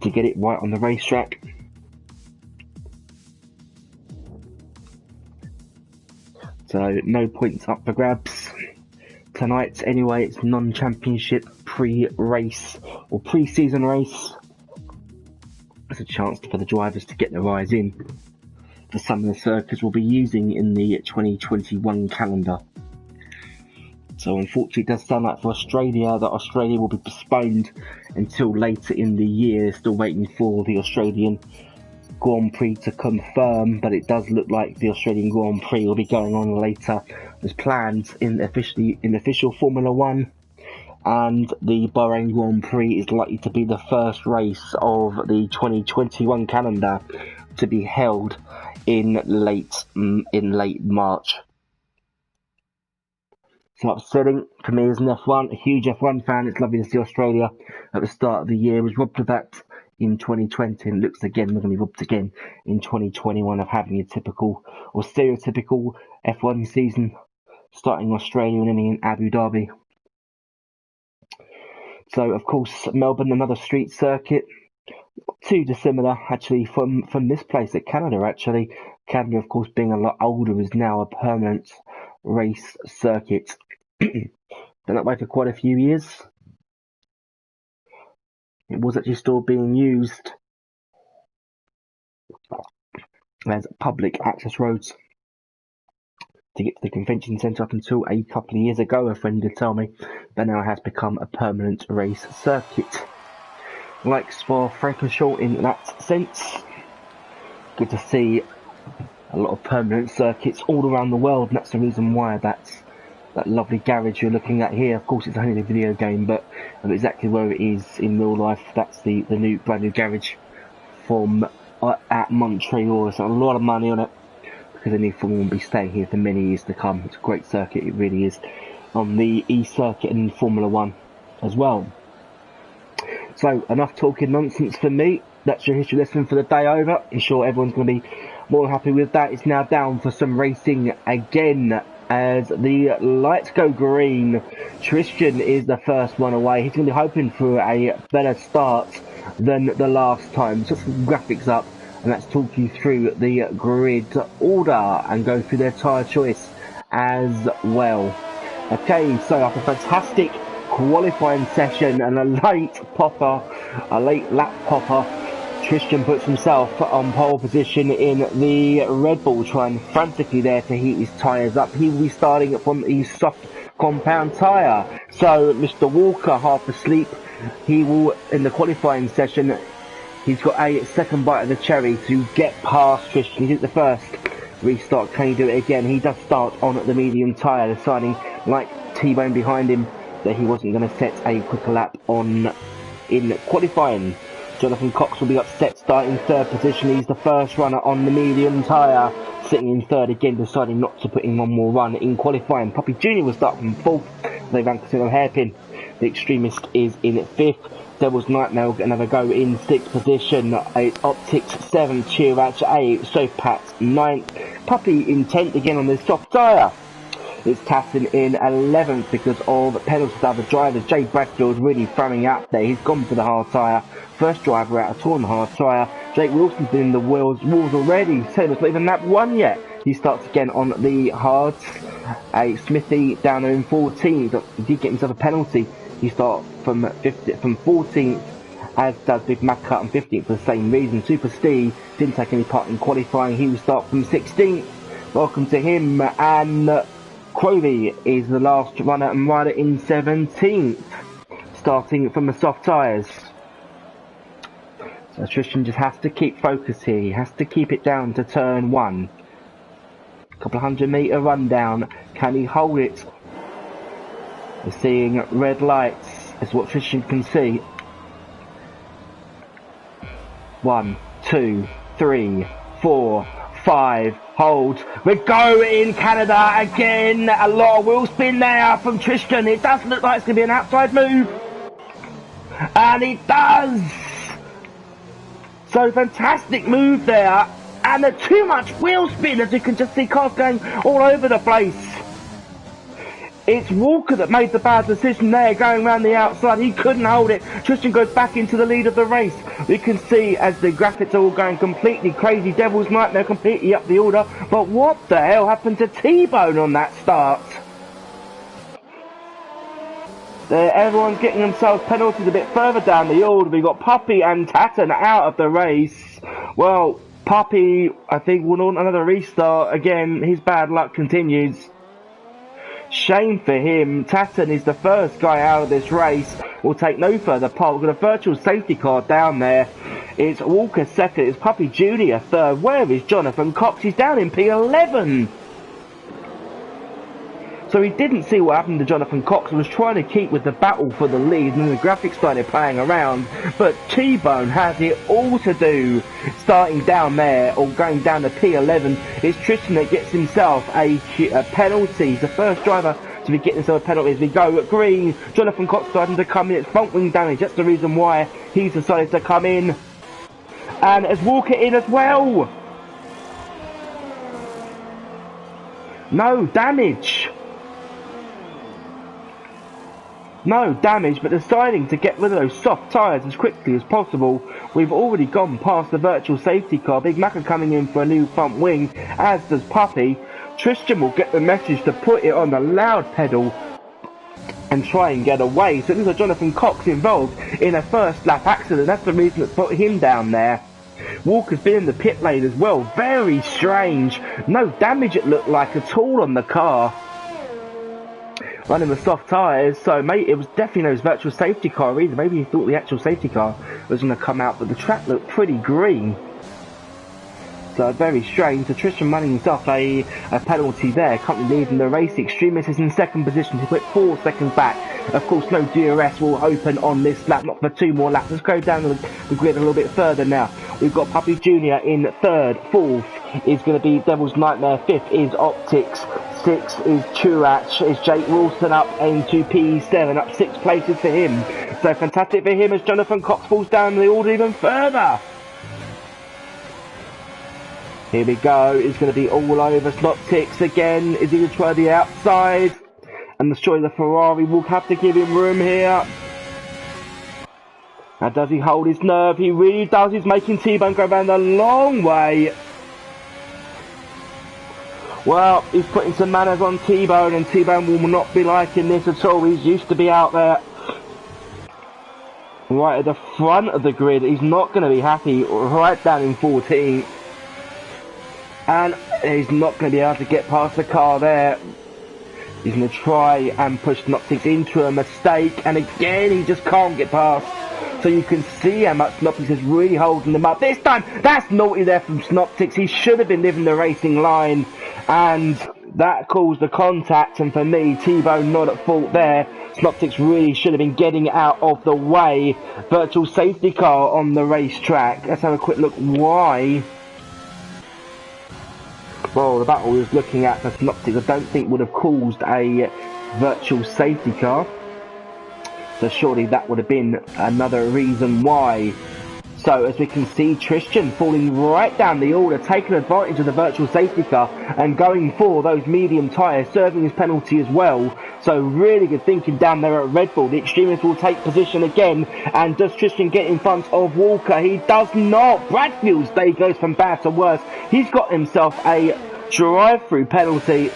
to get it right on the racetrack. So no points up for grabs tonight. Anyway, it's non-championship pre-race or pre-season race. It's a chance for the drivers to get their eyes in for some of the circuits we'll be using in the 2021 calendar. So unfortunately it does sound like for Australia that Australia will be postponed until later in the year. Still waiting for the Australian Grand Prix to confirm, but it does look like the Australian Grand Prix will be going on later as planned in official Formula 1. And the Bahrain Grand Prix is likely to be the first race of the 2021 calendar to be held in late March. So upsetting for me as an F1, a huge F1 fan. It's lovely to see Australia at the start of the year was robbed of that in 2020, and looks again we're going to be robbed again in 2021 of having a typical or stereotypical F1 season starting in Australia and ending in Abu Dhabi. So, of course, Melbourne, another street circuit. Not too dissimilar, actually, from this place at Canada, actually. Canada, of course, being a lot older, is now a permanent race circuit. Been that way for quite a few years. It was actually still being used as public access roads to get to the convention centre up until a couple of years ago, a friend did tell me, but now it has become a permanent race circuit. Like Spa-Francorchamps in that sense. Good to see a lot of permanent circuits all around the world, and that's the reason why that lovely garage you're looking at here, of course it's only a video game, but exactly where it is in real life, that's the brand new garage from at Montreal. It's a lot of money on it, because the new Formula will be staying here for many years to come. It's a great circuit, it really is, on the E-circuit and Formula 1 as well. So, enough talking nonsense for me. That's your history lesson for the day over. I'm sure everyone's going to be more than happy with that. It's now down for some racing again, as the lights go green. Tristan is the first one away. He's going to be hoping for a better start than the last time. So some graphics up, and let's talk you through the grid order and go through their tyre choice as well. Okay, so after a fantastic qualifying session and a late lap popper, Tristan puts himself on pole position in the Red Bull, trying frantically there to heat his tyres up. He will be starting from the soft compound tyre. So Mr. Walker, half asleep, he will, in the qualifying session, he's got a second bite of the cherry to get past Tristan. He did the first restart. Can he do it again? He does start on the medium tyre, deciding, like T-Bone behind him, that he wasn't going to set a quicker lap on in qualifying. Jonathan Cox will be upset, starting third position. He's the first runner on the medium tyre, sitting in third again, deciding not to put in one more run in qualifying. Puppy Jr. will start from fourth. They ran a hairpin. The Extremist is in fifth. Devil's Nightmare will get another go in sixth position. It's Optics seventh, Chirach eighth, Sopat ninth. Puppy in 10th again on the soft tyre. It's Tassin in 11th because of penalties to other drivers. Jay Bradfield's really throwing out there. He's gone for the hard tyre. First driver out of all on the hard tyre. Jake Wilson's been in the walls already. So it's not even lap one yet. He starts again on the hards. Smithy down in 14th. He did get himself a penalty. He starts from 14th, as does Big Macca on 15th for the same reason. Super Steve didn't take any part in qualifying. He will start from 16th. Welcome to him. And Crovey is the last runner and rider in 17th, starting from the soft tyres. So Tristan just has to keep focus here. He has to keep it down to turn one. A couple of 100-metre run down. Can he hold it? We're seeing red lights, is what Tristan can see. 1, 2, 3, 4, 5, hold. We're going Canada again. A lot of wheel spin there from Tristan. It does look like it's going to be an outside move. And it does. So fantastic move there. And there's too much wheel spin, as you can just see cars going all over the place. It's Walker that made the bad decision there, going around the outside. He couldn't hold it. Tristan goes back into the lead of the race. We can see as the graphics are all going completely crazy. Devil's Nightmare completely up the order. But what the hell happened to T-Bone on that start? Everyone's getting themselves penalties a bit further down the order. We've got Puppy and Tatton out of the race. Well, Puppy, I think, will want another restart. Again, his bad luck continues. Shame for him. Tatton is the first guy out of this race. Will take no further part. We've got a virtual safety car down there. It's Walker second. It's Puppy Jr. third. Where is Jonathan Cox? He's down in P11. So he didn't see what happened to Jonathan Cox and was trying to keep with the battle for the lead, and then the graphics started playing around. But T-Bone has it all to do, starting down there or going down to P11. It's Tristan that gets himself a penalty. He's the first driver to be getting himself a penalty as we go at green. Jonathan Cox starting to come in. It's front wing damage. That's the reason why he's decided to come in. And as Walker in as well. No damage. No damage, but deciding to get rid of those soft tyres as quickly as possible. We've already gone past the virtual safety car. Big Macca coming in for a new front wing, as does Puppy. Tristan will get the message to put it on the loud pedal and try and get away. So there's a Jonathan Cox involved in a first lap accident. That's the reason that put him down there. Walker's been in the pit lane as well. Very strange. No damage it looked like at all on the car. Running with soft tyres, so mate, it was definitely those virtual safety car reasons. Maybe he thought the actual safety car was going to come out, but the track looked pretty green. So very strange. So Tristan running himself a penalty there. Currently leading the race. Extremist is in second position. He put 4 seconds back. Of course, no DRS will open on this lap, not for 2 more laps. Let's go down the grid a little bit further now. We've got Puppy Jr. in third. Fourth is going to be Devil's Nightmare. Fifth is Optics. 6 is Churach, is Jake Wilson up into P7, up 6 places for him. So fantastic for him as Jonathan Cox falls down the order even further. Here we go, it's going to be all over Optics again. Is he going to try the outside? And destroy the Ferrari? We'll have to give him room here. Now does he hold his nerve? He really does. He's making T-Bone go around a long way. Well, he's putting some manners on T-Bone, and T-Bone will not be liking this at all. He's used to be out there right at the front of the grid. He's not going to be happy right down in 14th. And he's not going to be able to get past the car there. He's going to try and push Synoptics into a mistake, and again he just can't get past. So you can see how much Synoptics is really holding them up. This time, that's naughty there from Synoptics. He should have been living the racing line, and that caused the contact. And for me, T-Bone not at fault there. Synoptics really should have been getting out of the way. Virtual safety car on the racetrack. Let's have a quick look why. Well, the battle we was looking at for Synoptics, I don't think would have caused a virtual safety car. So surely that would have been another reason why. So as we can see, Tristan falling right down the order, taking advantage of the virtual safety car and going for those medium tyres, serving his penalty as well. So really good thinking down there at Red Bull. The Extremist will take position again. And does Tristan get in front of Walker? He does not. Bradfield's day goes from bad to worse. He's got himself a drive-through penalty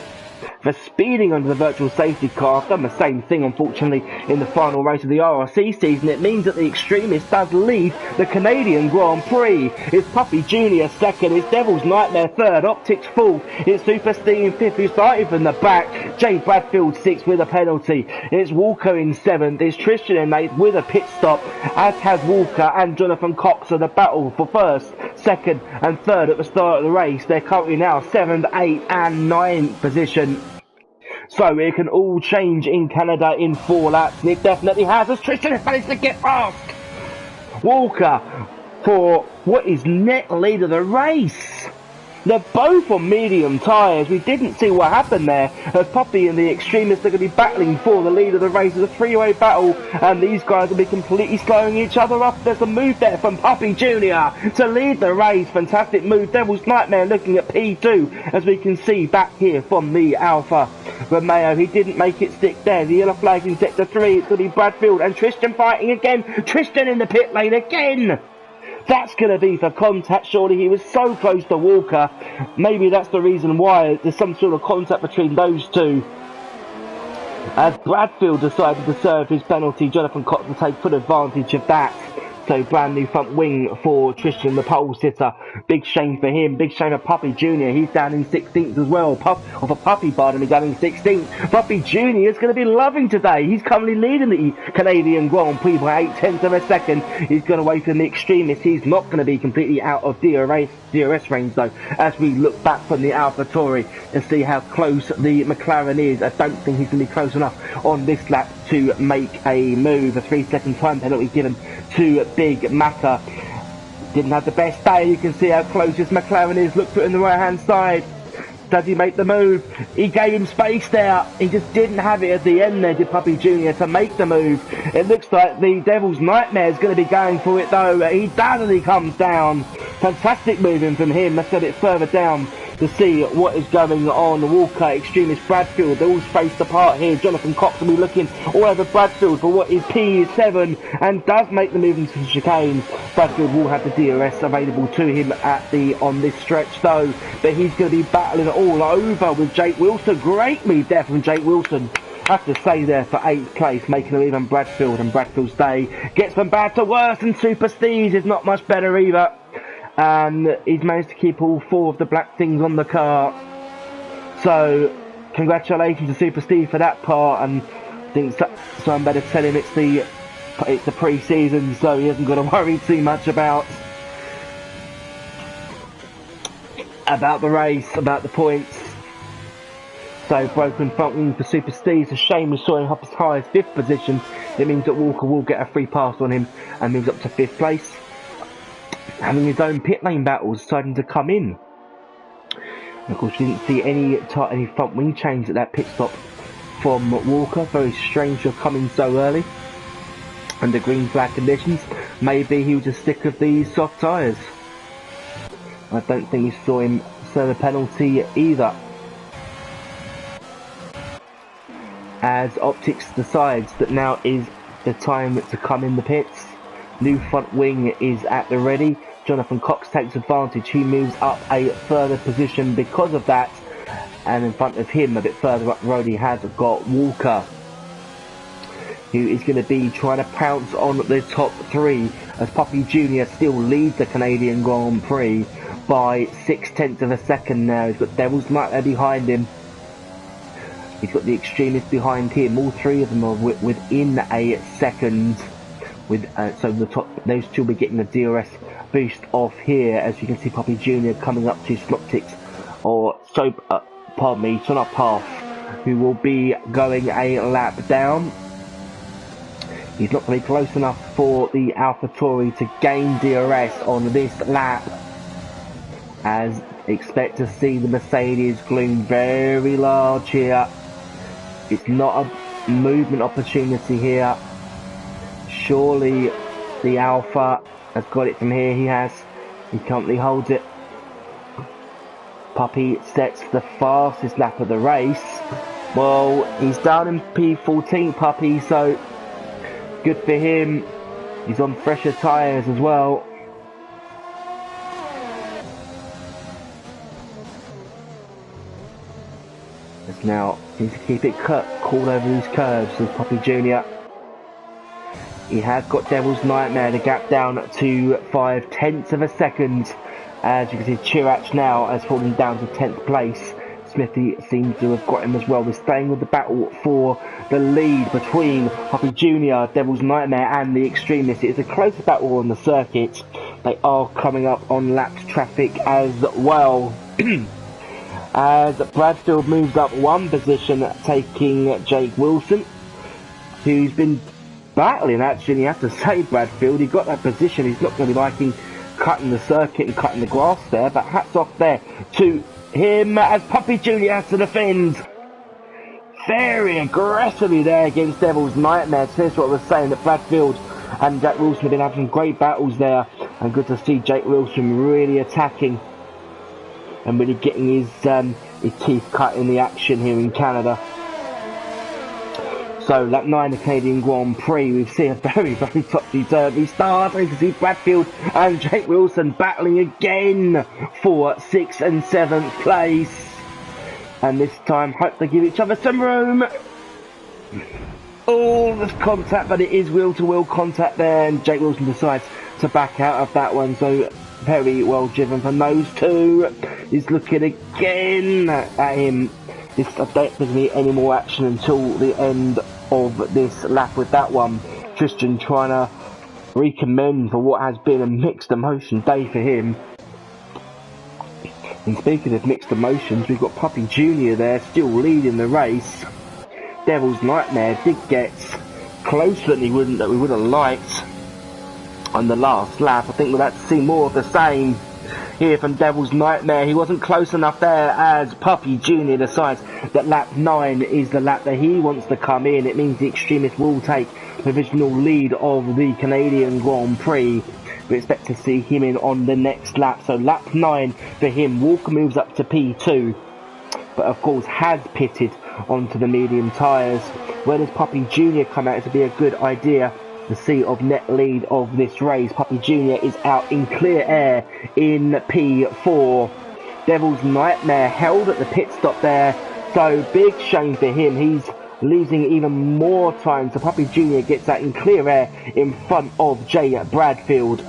for speeding under the virtual safety car. I've done the same thing, unfortunately, in the final race of the RRC season. It means that the Extremist does lead the Canadian Grand Prix. It's Puppy Jr. second, it's Devil's Nightmare third, Optics fourth, it's Super Steam fifth, who started from the back, Jay Bradfield sixth with a penalty, it's Walker in seventh, it's Tristan in eighth with a pit stop, as has Walker and Jonathan Cox of the battle for first, second and third at the start of the race. They're currently now 7th, 8th and 9th position. So it can all change in Canada in 4 laps. And it definitely has, as Tristan has managed to get past Walker for what is net lead of the race. They're both on medium tyres. We didn't see what happened there, as Puppy and the Extremists are going to be battling for the lead of the race. It's a three-way battle, and these guys will be completely slowing each other up. There's a move there from Puppy Jr. to lead the race. Fantastic move. Devil's Nightmare looking at P2, as we can see back here from the Alfa Romeo. He didn't make it stick there. The yellow flag in sector 3. It's going to be Bradfield and Tristan fighting again. Tristan in the pit lane again. That's going to be for contact, surely. He was so close to Walker. Maybe that's the reason why there's some sort of contact between those two. As Bradfield decided to serve his penalty, Jonathan Cox will take full advantage of that. So brand new front wing for Tristan, the pole sitter. Big shame for him. Big shame for Puppy Jr. He's down in 16th as well. For Puppy, pardon me, down in 16th. Puppy Jr. is going to be loving today. He's currently leading the Canadian Grand Prix by 8/10 of a second. He's gone away from the Extremists. He's not going to be completely out of DRS range though, as we look back from the AlphaTauri and see how close the McLaren is. I don't think he's going to be close enough on this lap to make a move. A 3-second time penalty given to Big Macca. Didn't have the best day. You can see how close this McLaren is. Look for it on the right hand side. Does he make the move? He gave him space there. He just didn't have it at the end there, did Puppy Jr. to make the move. It looks like the Devil's Nightmare is going to be going for it though. He does, and he comes down. Fantastic moving from him. Let's get it further down to see what is going on. Walker, Extremist, Bradfield, they're all spaced apart here. Jonathan Cox will be looking all over Bradfield for what is P7 and does make the move into the chicane. Bradfield will have the DRS available to him on this stretch though, but he's going to be battling all over with Jake Wilson. Great move there from Jake Wilson. I have to say there for 8th place, making them even Bradfield, and Bradfield's day gets from bad to worse, and Super Steez is not much better either. And he's managed to keep all 4 of the black things on the car. So, congratulations to Super Steve for that part, and I think so I'm better tell him it's the pre-season, so he hasn't got to worry too much about the race, about the points. So, broken front wing for Super Steve. It's a shame we saw him up as high as 5th position. It means that Walker will get a free pass on him and moves up to 5th place. Having his own pit lane battles, deciding to come in. And of course, we didn't see any front wing change at that pit stop from Walker. Very strange to come in so early under green flag conditions. Maybe he was just sick of these soft tyres. I don't think we saw him serve a penalty either. As Optics decides that now is the time to come in the pits. New front wing is at the ready. Jonathan Cox takes advantage. He moves up a further position because of that. And in front of him, a bit further up the road, he has got Walker, who is going to be trying to pounce on the top 3 as Puppy Jr. still leads the Canadian Grand Prix by 0.6 of a second now. He's got Devil's Nightmare behind him. He's got the Extremist behind him. All 3 of them are within a second. So those 2 will be getting the DRS boost off here, as you can see Puppy Jr. coming up to Snoptics, Sonop Path, who will be going a lap down. He's not going to be close enough for the AlphaTauri to gain DRS on this lap, as expect to see the Mercedes gloom very large here. It's not a movement opportunity here. Surely the Alpha has got it from here. He currently holds it. Puppy sets the fastest lap of the race. Well, he's down in P14, Puppy, so good for him. He's on fresher tyres as well. It's now needs to keep it cool over these curves with Puppy Jr. He has got Devil's Nightmare, the gap down to 0.5 of a second. As you can see, Chirach now has fallen down to 10th place. Smithy seems to have got him as well. We're staying with the battle for the lead between Puppy Jr., Devil's Nightmare and the Extremist. It's a close battle on the circuit. They are coming up on lapped traffic as well. As Bradfield moves up 1 position, taking Jake Wilson, who's been battling, actually, you have to say, Bradfield. He got that position. He's not going to be liking cutting the circuit and cutting the grass there, but hats off there to him as Puppy Jr. has to defend very aggressively there against Devil's Nightmare. So here's what I was saying, that Bradfield and Jake Wilson have been having great battles there, and good to see Jake Wilson really attacking and really getting his teeth cut in the action here in Canada. So, lap 9 of Canadian Grand Prix, we see a very, very topsy-turvy start. You can see Bradfield and Jake Wilson battling again for 6th and 7th place. And this time, hope they give each other some room. Oh, there's contact, but it is wheel-to-wheel contact there, and Jake Wilson decides to back out of that one. So, very well driven from those 2. He's looking again at him. I don't think there's any more action until the end of this lap with that one. Tristan trying to recommend for what has been a mixed emotion day for him. And speaking of mixed emotions, we've got Puppy Jr. there still leading the race. Devil's Nightmare did get closer than we would have liked on the last lap. I think we'll have to see more of the same here from Devil's Nightmare. He wasn't close enough there, as Puppy Jr. decides that lap 9 is the lap that he wants to come in. It means the Extremist will take provisional lead of the Canadian Grand Prix. we expect to see him in on the next lap. So lap 9 for him. Walker moves up to P2, but of course has pitted onto the medium tyres. Where does Puppy Jr. come out? It would be a good idea to see of net lead of this race. Puppy Jr. is out in clear air in P4. Devil's Nightmare held at the pit stop there, so big shame for him. He's losing even more time, so Puppy Jr. gets that in clear air in front of Jay Bradfield.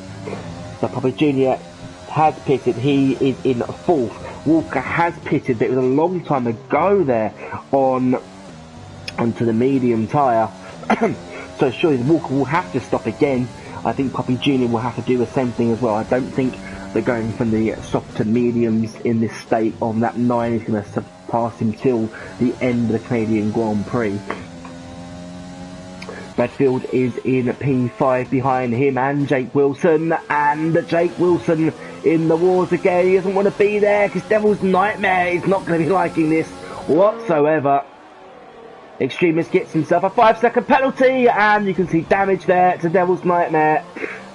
So Puppy Jr. has pitted, he is in 4th. Walker has pitted, but it was a long time ago there onto the medium tyre. So surely Walker will have to stop again. I think Puppy Jr. will have to do the same thing as well. I don't think they're going from the soft to mediums in this state on lap 9. He's going to surpass him till the end of the Canadian Grand Prix. Bradfield is in P5 behind him and Jake Wilson. And Jake Wilson in the wars again. He doesn't want to be there because Devil's Nightmare is not going to be liking this whatsoever. Extremist gets himself a 5-second penalty, and you can see damage there to Devil's Nightmare.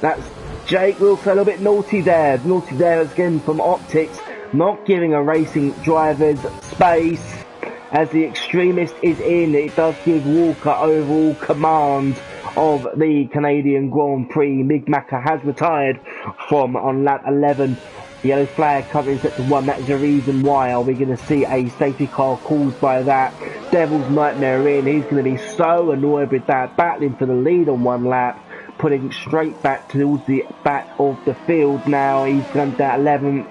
That's Jake Wilson a little bit naughty there. Naughty there again from Optics, not giving a racing driver's space. As the Extremist is in, it does give Walker overall command of the Canadian Grand Prix. Mig Macca has retired from on lap 11. The yellow flag covering sector 1, that is the reason why. Are we going to see a safety car caused by that? Devil's Nightmare in, he's going to be so annoyed with that, battling for the lead on one lap, putting straight back towards the back of the field now. He's gone down 11th,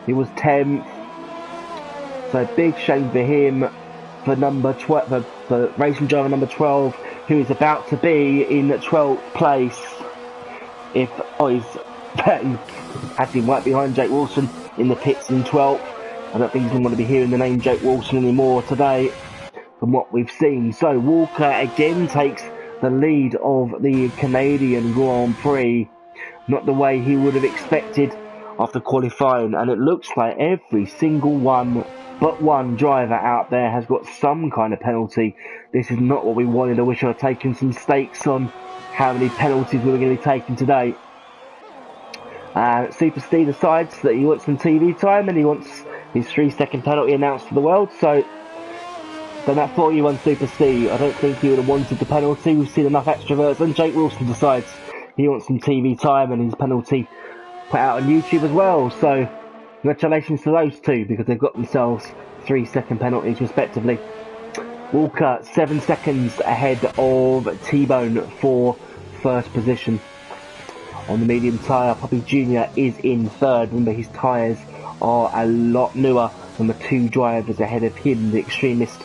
he was 10th, so big shame for him, for number 12, for racing driver number 12, who is about to be in 12th place. He's actually right behind Jake Wilson in the pits in 12th. I don't think he's going to want to be hearing the name Jake Wilson anymore today from what we've seen. So Walker again takes the lead of the Canadian Grand Prix. Not the way he would have expected after qualifying, and it looks like every single one but one driver out there has got some kind of penalty. This is not what we wanted. I wish I had taken some stakes on how many penalties we were going to be taking today. Super Steve decides that he wants some TV time and he wants his 3-second penalty announced to the world. So then that 41 Super Steve, I don't think he would have wanted the penalty. We've seen enough extroverts, and Jake Wilson decides he wants some TV time and his penalty put out on YouTube as well. So congratulations to those two, because they've got themselves 3-second penalties respectively. Walker 7 seconds ahead of T-Bone for first position. On the medium tyre, Puppy Jr. is in 3rd. Remember, his tyres are a lot newer than the 2 drivers ahead of him. The Extremist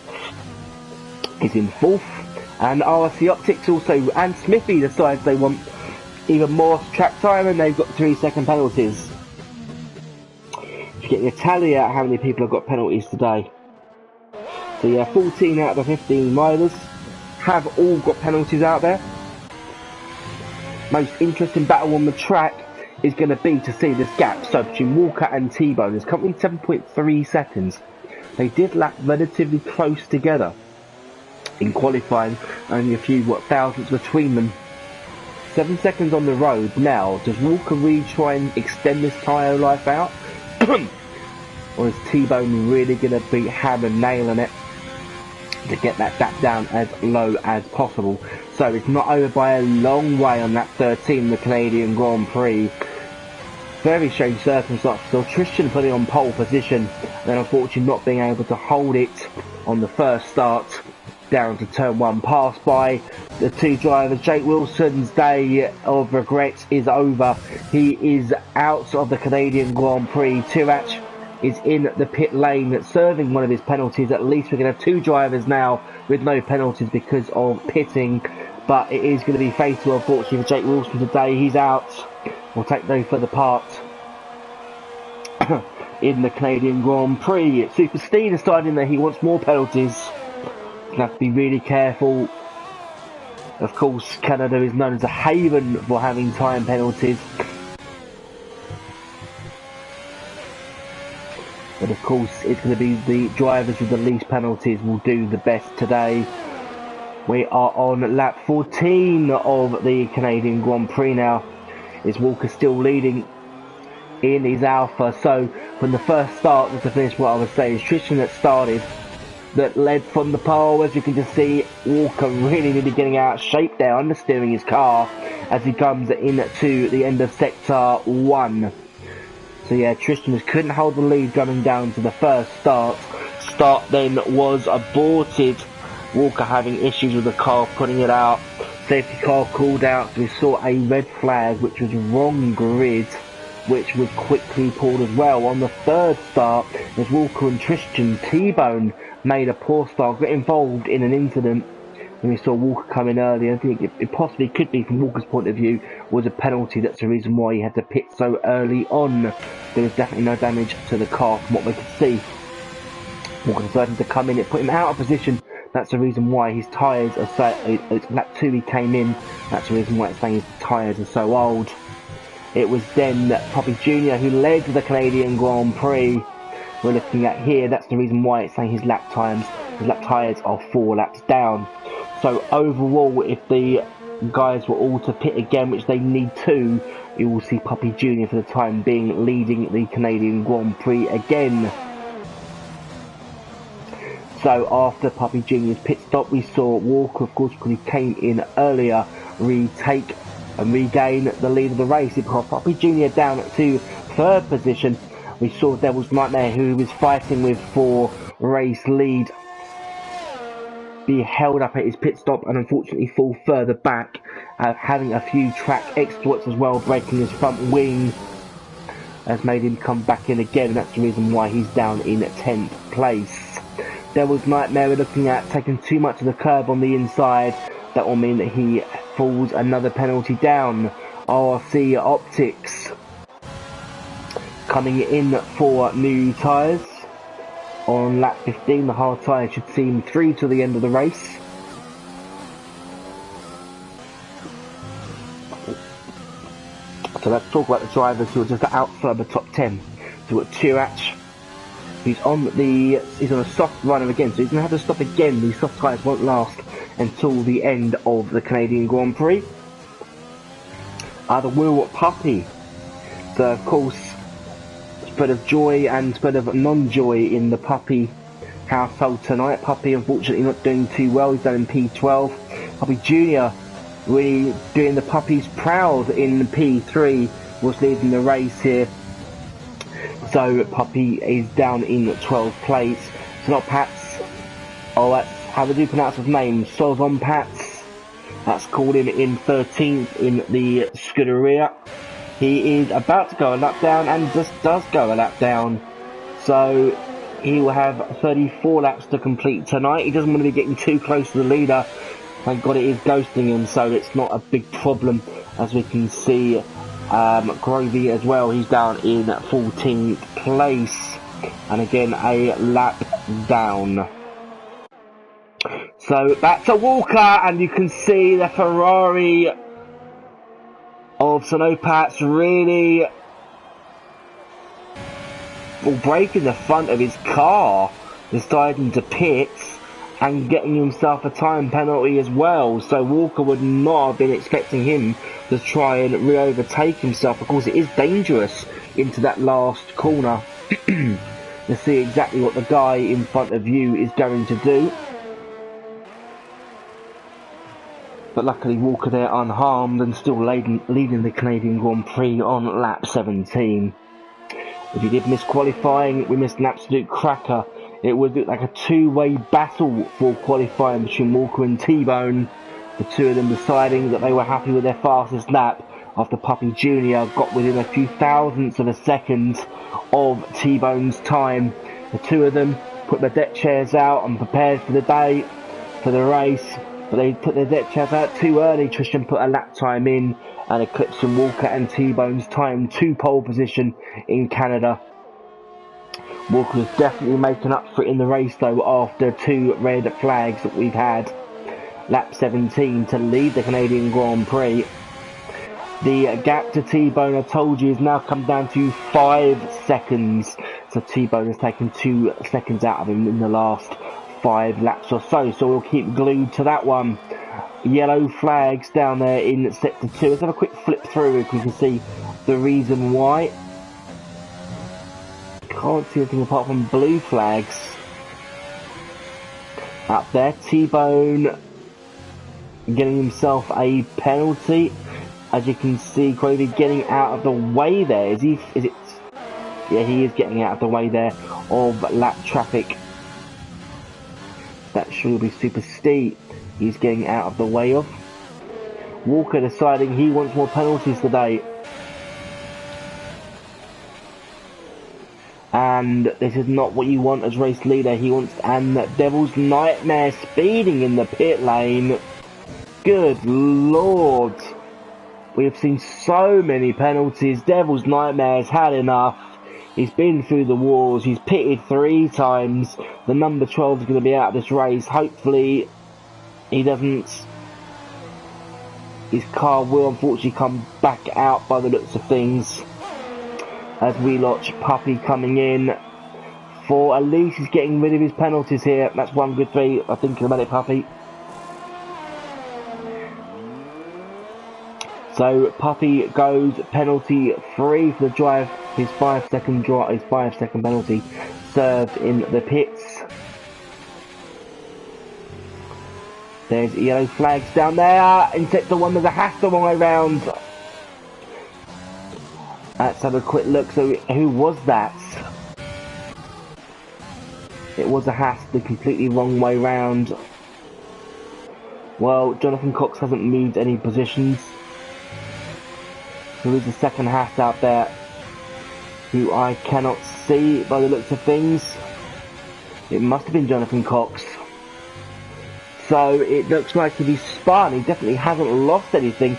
is in 4th. And RRC Optics also, and Smithy decides they want even more track time, and they've got 3-second penalties. If you get the tally out how many people have got penalties today. So yeah, 14 out of the 15 riders have all got penalties out there. Most interesting battle on the track is going to be to see this gap. So between Walker and T-Bone is currently 7.3 seconds. They did lap relatively close together in qualifying, only a few thousandths between them. 7 seconds on the road now. Does Walker really try and extend this tyre life out? Or is T-Bone really going to be hammer nailing it to get that gap down as low as possible? So it's not over by a long way on lap 13, the Canadian Grand Prix. Very strange circumstances. So Tristan putting on pole position, and then unfortunately not being able to hold it on the first start down to turn 1. Passed by the 2 drivers. Jake Wilson's day of regret is over. He is out of the Canadian Grand Prix. Tirach is in the pit lane serving one of his penalties. At least we're going to have 2 drivers now with no penalties because of pitting, but it is going to be fatal unfortunately for Jake Wilson today. He's out. We'll take no further part in the Canadian Grand Prix. Super Steve deciding that he wants more penalties. Going to have to be really careful. Of course, Canada is known as a haven for having time penalties. But of course, it's going to be the drivers with the least penalties will do the best today. We are on lap 14 of the Canadian Grand Prix now. is Walker still leading in his Alpha. So from the first start, just to finish what I was saying, Tristan that led from the pole. As you can just see, Walker really getting out of shape there, understeering his car as he comes into the end of sector 1. So yeah, Tristan couldn't hold the lead going down to the first start. Start then was aborted. Walker having issues with the car, putting it out. Safety car called out. We saw a red flag, which was wrong grid, which was quickly pulled as well. On the third start, as Walker and Tristan T-Bone made a poor start, got involved in an incident. And we saw Walker come in early. I think it possibly could be, from Walker's point of view, was a penalty. That's the reason why he had to pit so early on. There was definitely no damage to the car from what we could see. Walker decided to come in, it put him out of position. That's the reason why his tyres are so... It's lap 2 he came in. That's the reason why it's saying his tyres are so old. It was then Prix Jr. who led the Canadian Grand Prix. We're looking at here. That's the reason why it's saying his lap tyres are 4 laps down. So overall, if the guys were all to pit again, which they need to, you will see Prix Jr. for the time being leading the Canadian Grand Prix again. So after Prix Jr.'s pit stop, we saw Walker, of course, because he came in earlier, retake and regain the lead of the race. It brought Prix Jr. down to 3rd position. We saw Devil's Nightmare, who he was fighting with for race lead, be held up at his pit stop and unfortunately fall further back, having a few track exploits as well, breaking his front wing has made him come back in again. That's the reason why he's down in 10th place. Devil's Nightmare, we're looking at taking too much of the curb on the inside. That will mean that he falls another penalty down. RRC Optics coming in for new tyres. On lap 15, the hard tyre should see him through to the end of the race. So let's talk about the drivers who are just outside the top 10. So we've got Chirach, who's he's on a soft runner again, so he's going to have to stop again. These soft tyres won't last until the end of the Canadian Grand Prix. The Will Puppy. So of course, spread of joy and spread of non-joy in the Puppy household tonight. Puppy unfortunately not doing too well. He's down in P12. Puppy Jr. really doing the Puppies proud in P3. Was leading the race here. So Puppy is down in 12th place. It's not Pats. Oh, that's how they do pronounce his name. Sozon Pats. That's called him in 13th in the Scuderia. He is about to go a lap down and just does go a lap down. So he will have 34 laps to complete tonight. He doesn't want to be getting too close to the leader. Thank God it is ghosting him, so it's not a big problem. As we can see, Grovey as well, he's down in 14th place. And again, a lap down. So back to Walker, and you can see the Ferrari of Sonopats really breaking the front of his car, deciding to pit and getting himself a time penalty as well. So Walker would not have been expecting him to try and re-overtake himself. Of course, it is dangerous into that last corner to see exactly what the guy in front of you is going to do. But luckily Walker there unharmed and still leading the Canadian Grand Prix on lap 17. If you did miss qualifying, we missed an absolute cracker. It would look like a two-way battle for qualifying between Walker and T-Bone. The two of them deciding that they were happy with their fastest lap after Prix Jr. got within a few thousandths of a second of T-Bone's time. The two of them put their deck chairs out and prepared for the day, for the race. But they put their deck chairs out too early. Tristan put a lap time in and eclipsing Walker and T-Bone's time to pole position in Canada. Walker was definitely making up for it in the race though after two red flags that we've had. Lap 17 to lead the Canadian Grand Prix. The gap to T-Bone, I told you, has now come down to 5 seconds. So T-Bone has taken 2 seconds out of him in the last 5 laps or so. So we'll keep glued to that one. yellow flags down there in sector 2. Let's have a quick flip through if we can see the reason why. Can't see anything apart from blue flags. Up there, T-Bone getting himself a penalty. As you can see, Gravy getting out of the way there. Is it? Yeah, he is getting out of the way there of lap traffic. That should be super steep. He's getting out of the way of. Walker deciding he wants more penalties today. And this is not what you want as race leader. He wants, and Devil's Nightmare speeding in the pit lane. Good Lord. We have seen so many penalties. Devil's Nightmare has had enough. He's been through the walls. He's pitted 3 times. The number 12 is going to be out of this race. Hopefully he doesn't. His car will unfortunately come back out by the looks of things. As we watch Puppy coming in for, at least he's getting rid of his penalties here. That's one good thing, I think, about it, Puppy. So Puppy goes penalty free for the drive. His 5-second penalty served in the pits. There's yellow flags down there. In sector 1, there's a Haas the wrong way round. Let's have a quick look. So who was that? It was a Haas the completely wrong way round. Well, Jonathan Cox hasn't moved any positions. There is a second Haas out there who I cannot see by the looks of things. It must have been Jonathan Cox. So it looks like if he's spun, he definitely hasn't lost anything.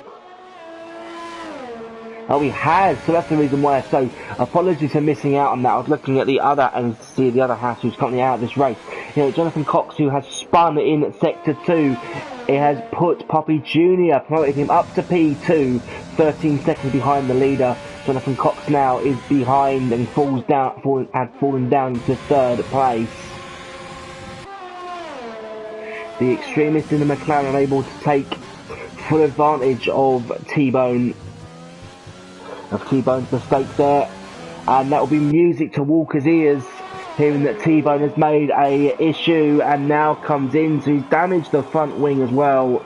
Oh, he has, so that's the reason why. So apologies for missing out on that. I was looking at the other and see the other Haas who's currently out of this race. You know, Jonathan Cox, who has spun in sector 2, it has put Puppy Jr., promoted him up to P2, 13 seconds behind the leader. Jonathan Cox now is behind and fallen down to 3rd place. The extremists in the McLaren are able to take full advantage of T-Bone's mistake there, and that will be music to Walker's ears, hearing that T-Bone has made a issue and now comes in to damage the front wing as well.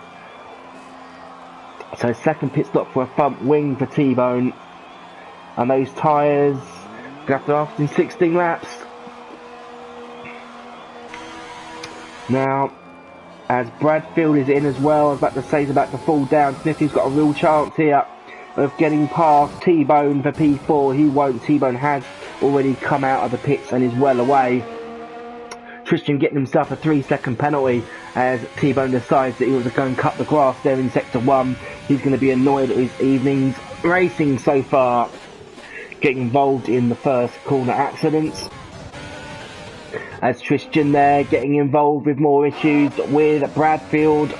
So second pit stop for a front wing for T-Bone, and those tyres going to have to last 16 laps. Now, as Bradfield is in as well, I was about to say he's about to fall down. Sniffy's got a real chance here of getting past T-Bone for P4. He won't. T-Bone has already come out of the pits and is well away. Tristan getting himself a 3-second penalty as T-Bone decides that he was going to cut the grass there in sector 1. He's going to be annoyed at his evening's racing so far. Getting involved in the first corner accidents. As Tristan there getting involved with more issues with Bradfield.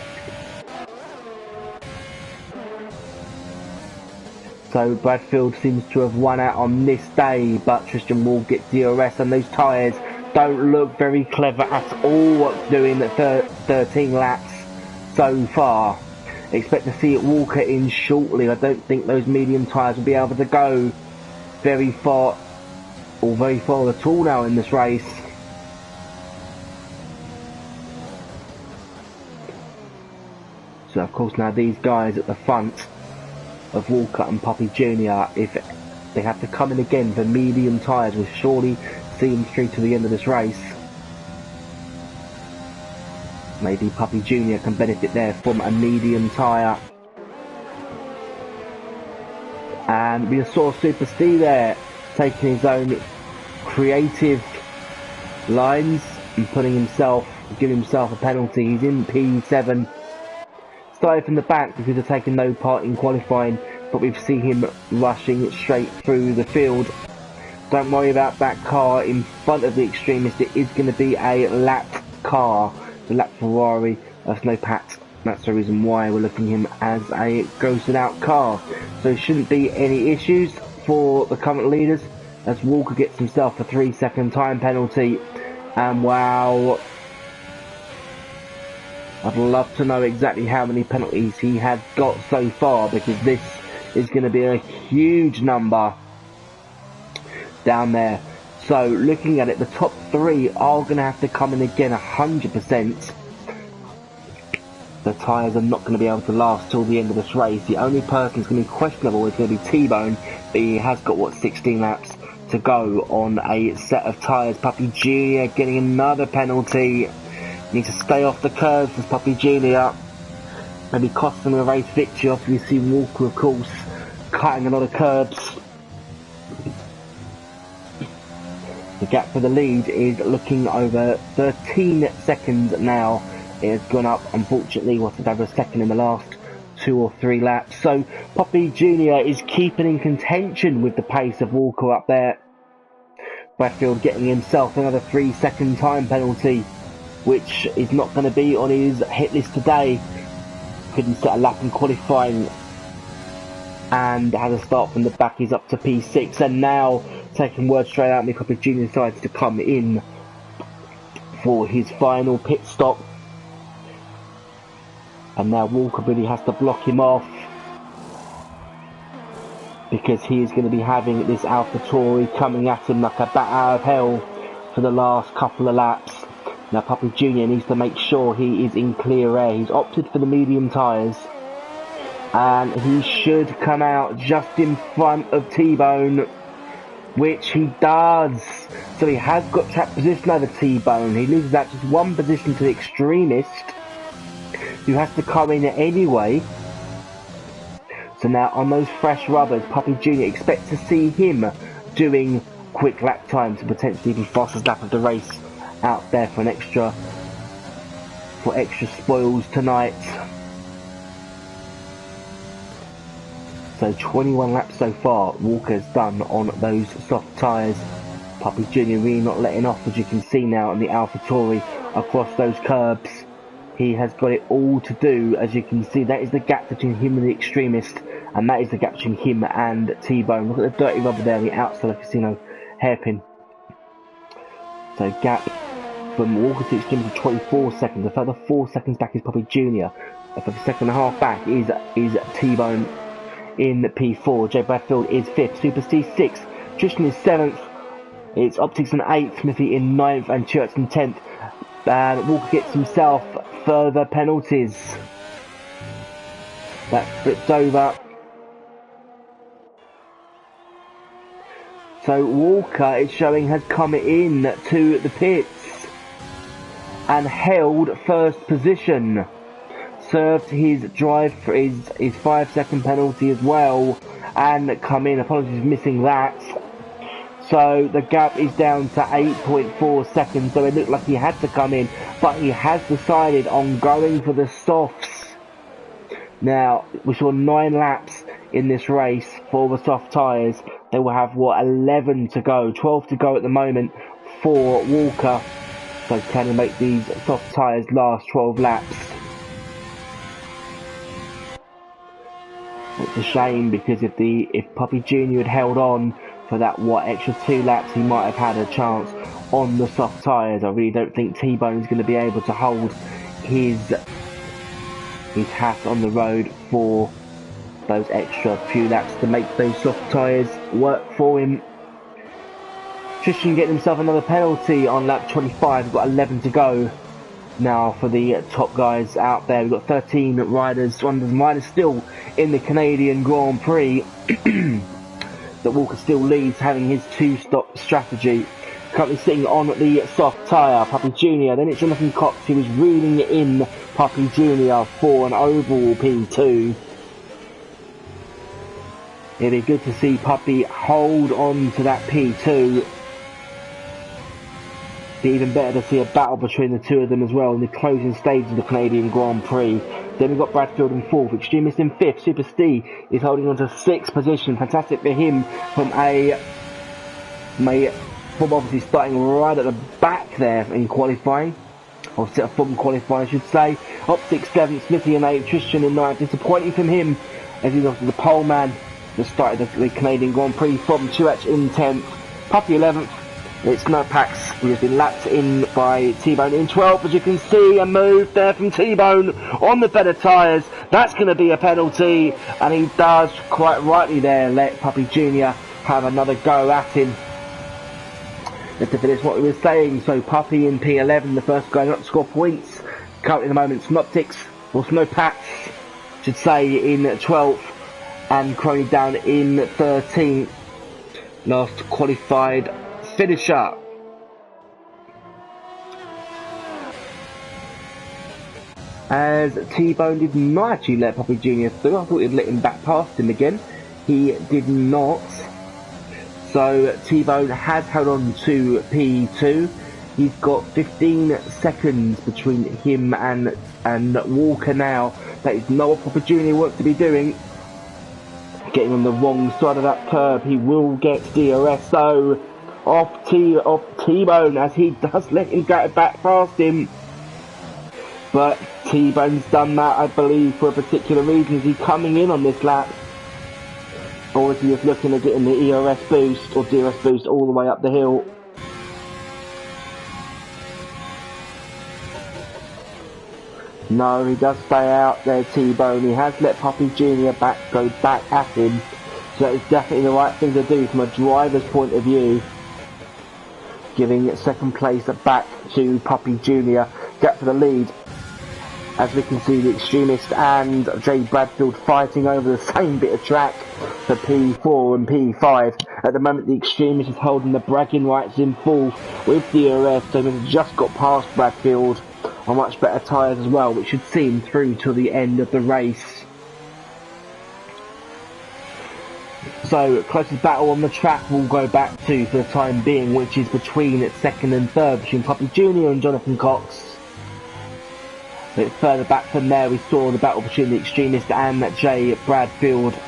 So Bradfield seems to have won out on this day, but Tristan will get DRS, and those tyres don't look very clever at all doing the 13 laps so far. Expect to see Walker in shortly. I don't think those medium tyres will be able to go very far at all now in this race. So of course now these guys at the front of Walker and Puppy Jr., if they have to come in again for medium tyres, will surely see them through to the end of this race. Maybe Puppy Jr. can benefit there from a medium tyre. And we saw Super Steve there taking his own creative lines and giving himself a penalty. He's in P7. Started from the back because of taking no part in qualifying, but we've seen him rushing straight through the field. Don't worry about that car in front of the extremist. It is going to be a lapped car, the lapped Ferrari. That's no Pat. That's the reason why we're looking at him as a ghosted out car. So shouldn't be any issues for the current leaders as Walker gets himself a 3-second time penalty. And wow, I'd love to know exactly how many penalties he has got so far, because this is going to be a huge number down there. So looking at it, the top 3 are going to have to come in again 100%. The tyres are not going to be able to last till the end of this race. The only person who's going to be questionable is going to be T-Bone, but he has got, what, 16 laps to go on a set of tyres. Puppy Jr. getting another penalty. Needs to stay off the curves as Puppy Jr. Maybe cost him a race victory. After we see Walker, of course, cutting a lot of curbs. The gap for the lead is looking over 13 seconds now. It has gone up, unfortunately, over a second in the last 2 or 3 laps. So Puppy Jr. is keeping in contention with the pace of Walker up there. Bradfield getting himself another 3-second time penalty, which is not going to be on his hit list today. Couldn't set a lap in qualifying and has a start from the back. He's up to P6, and now taking word straight out, Puppy Jr. decides to come in for his final pit stop. And now Walker really has to block him off, because he is going to be having this AlphaTauri coming at him like a bat out of hell for the last couple of laps. Now Puppy Jr. needs to make sure he is in clear air. He's opted for the medium tyres, and he should come out just in front of T-Bone, which he does. So he has got track position over T-Bone. He loses that just 1 position to the extremist, who has to come in anyway. So now on those fresh rubbers, Puppy Jr. expect to see him doing quick lap times and potentially the fastest lap of the race out there for extra spoils tonight. So 21 laps so far Walker's done on those soft tyres. Puppy Jr. really not letting off, as you can see now in the AlphaTauri across those curbs. He has got it all to do, as you can see. That is the gap between him and the extremist, and that is the gap between him and T-Bone. Look at the dirty rubber there on the outside of the casino hairpin. So gap from Walker to extremist to 24 seconds. A further 4 seconds back is Puppy Jr. A further second and a half back is T-Bone in P4. J. Bradfield is 5th. Super C 6th. Tristan is 7th. It's Optics in 8th. Smithy in 9th. And Church in 10th. And Walker gets himself further penalties. That flips over. So Walker, it's showing, has come in to the pits and held first position. Served his drive for his 5-second penalty as well, and come in. Apologies for missing that. So the gap is down to 8.4 seconds, so it looked like he had to come in, but he has decided on going for the softs. Now, we saw 9 laps in this race for the soft tyres. They will have, 11 to go, 12 to go at the moment for Walker. So can he make these soft tyres last 12 laps? It's a shame, because if Puppy Jr. had held on for that extra 2 laps, he might have had a chance on the soft tyres. I really don't think T-Bone is going to be able to hold his hat on the road for those extra few laps to make those soft tyres work for him. Tristan getting himself another penalty on lap 25. We've got 11 to go now for the top guys out there. We've got 13 riders, one of the riders still in the Canadian Grand Prix. That Walker still leads, having his 2-stop strategy. Currently sitting on the soft tyre, Puppy Jr. Then it's Jonathan Cox, who is reeling in Puppy Jr. for an overall P2. It'd be good to see Puppy hold on to that P2. Be even better to see a battle between the two of them as well in the closing stage of the Canadian Grand Prix. Then we've got Bradfield in 4th, Extremist in 5th, Super Steve is holding on to 6th position. Fantastic for him from obviously starting right at the back there in qualifying. Or from qualifying, I should say. Optics 7th, Smithy in 8th, Tristan in 9th. Disappointing from him, as he's obviously the pole man that started the Canadian Grand Prix from Church in 10th. Puppy 11th, It's no Pax, who has been lapped in by T-Bone in 12th, as you can see, a move there from T-Bone on the better tyres. That's going to be a penalty, and he does quite rightly there let Puppy Jr. have another go at him. Just to finish what we were saying, so Puppy in P11, the first guy not to score points. Currently at the moment, Synoptics, or Snowpats, should say, in 12th, and Crony down in 13th. Last qualified finisher. As T-Bone did not actually let Puppy Jr. through. I thought he'd let him back past him again. He did not. So T-Bone has held on to P2. He's got 15 seconds between him and Walker now. That is no Puppy Jr. work to be doing. Getting on the wrong side of that curb, he will get DRS. So off T-Bone, as he does let him get back past him. But T-Bone's done that, I believe, for a particular reason. Is he coming in on this lap? Or is he just looking at getting the ERS boost or DRS boost all the way up the hill? No, he does stay out there, T-Bone. He has let Puppy Jr. go back at him. So that is definitely the right thing to do from a driver's point of view. Giving second place back to Puppy Jr. Gap for the lead. As we can see, the Extremist and Jay Bradfield fighting over the same bit of track for P4 and P5. At the moment, the Extremist is holding the bragging rights in full with DRS, so he's just got past Bradfield on much better tyres as well, which should see him through till the end of the race. So, closest battle on the track we'll go back to for the time being, which is between second and third, between Puppy Jr. and Jonathan Cox. A bit further back from there, we saw the battle between the Extremist and Jay Bradfield.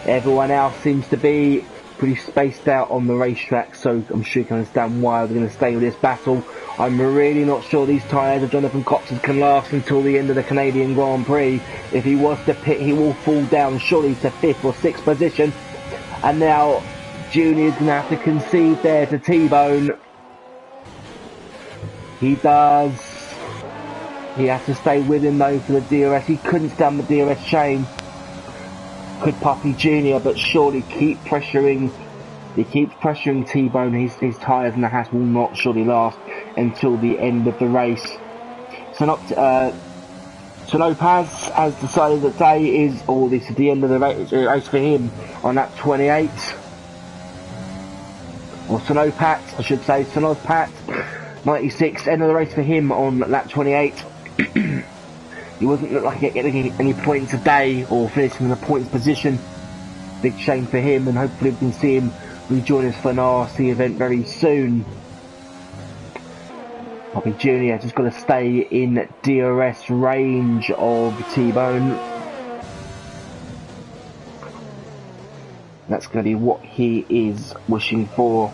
Everyone else seems to be pretty spaced out on the racetrack, so I'm sure you can understand why we're going to stay with this battle. I'm really not sure these tyres of Jonathan Cox's can last until the end of the Canadian Grand Prix. If he was to pit, he will fall down surely to 5th or 6th position. And now Junior's going to have to concede there to T-Bone. He does. He has to stay with him though for the DRS. He couldn't stand the DRS chain. Could Puppy Jr. but surely keep pressuring. He keeps pressuring T-Bone. His tyres and the Haas will not surely last until the end of the race. Sonopaz has decided that day is, or this is the end of the race for him on lap 28. Or Sonopat, I should say, Sonopat, 96, end of the race for him on lap 28. He wasn't look like getting any points a day or finishing in a points position. Big shame for him, and hopefully we can see him rejoin us for an RRC event very soon. Puppy Jr. just got to stay in DRS range of T-Bone. That's going to be what he is wishing for.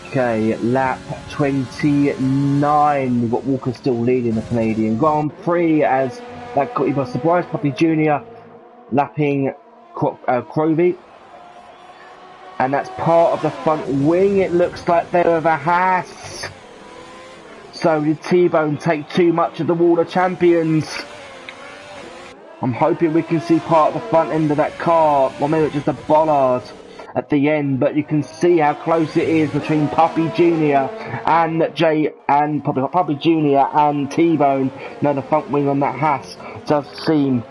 Okay, lap 29. We've got Walker still leading the Canadian Grand Prix, as that got you by surprise. Puppy Jr. lapping Crovey. And that's part of the front wing. It looks like they're of a Haas. So did T-Bone take too much of the Wall of Champions? I'm hoping we can see part of the front end of that car, or maybe just a bollard at the end, but you can see how close it is between Puppy Jr. and Puppy Jr. and T-Bone. Now the front wing on that Haas does seem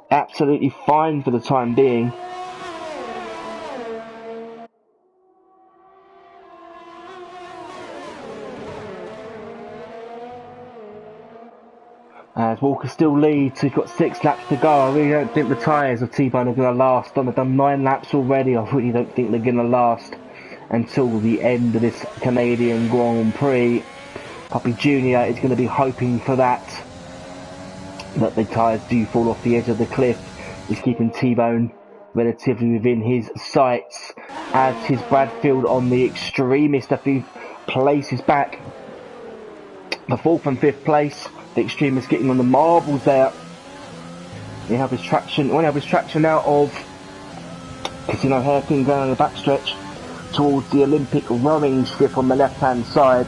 absolutely fine for the time being. As Walker still leads, he's got 6 laps to go. I really don't think the tyres of T-Bone are going to last. They've done 9 laps already. I really don't think they're going to last until the end of this Canadian Grand Prix. Puppy Jr. is going to be hoping for that the tyres do fall off the edge of the cliff. He's keeping T-Bone relatively within his sights, as his Bradfield on the Extremist a few places back. the 4th and 5th place. The Extremist getting on the marbles there. We have his traction out of Casino Hairpin going on the backstretch towards the Olympic rowing strip on the left hand side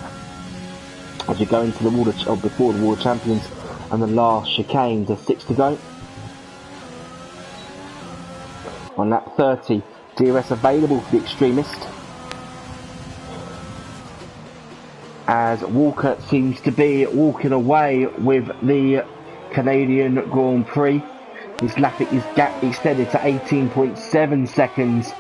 as we go into the water before the World Champions and the last chicane. There's 6 to go. On lap 30, DRS available for the Extremist, as Walker seems to be walking away with the Canadian Grand Prix. His gap extended to 18.7 seconds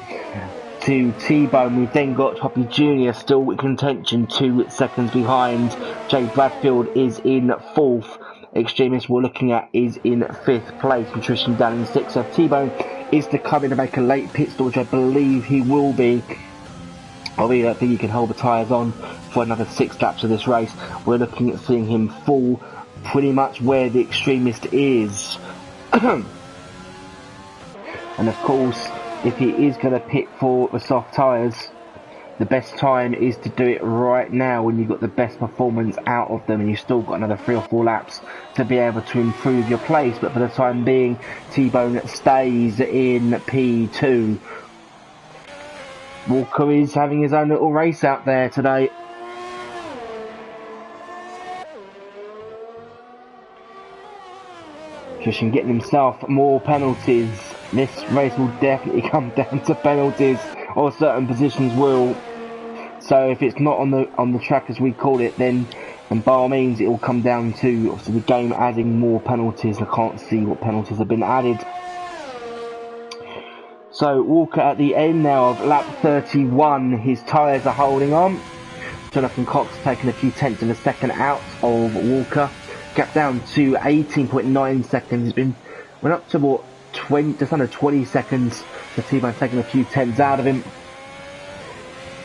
to T-Bone. We've then got Poppy Jr. still in contention, 2 seconds behind. Jay Bradfield is in 4th. Extremist we're looking at is in 5th place. Nutrition down in 6th. So T-Bone is to come in and make a late pit stop, which I believe he will be. I really don't think he can hold the tyres on for another 6 laps of this race. We're looking at seeing him fall pretty much where the Extremist is. And of course, if he is going to pit for the soft tyres, the best time is to do it right now when you've got the best performance out of them and you've still got another 3 or 4 laps to be able to improve your place. But for the time being, T-Bone stays in P2. Walker is having his own little race out there today. Christian getting himself more penalties. This race will definitely come down to penalties, or certain positions will. So if it's not on the track as we call it, then and by all means it will come down to obviously the game adding more penalties. I can't see what penalties have been added. So Walker at the end now of lap 31, his tyres are holding on. Jonathan Cox taking a few tenths of a second out of Walker. Gap down to 18.9 seconds. Went up to what, just under 20 seconds. The T-Bone taking a few tenths out of him.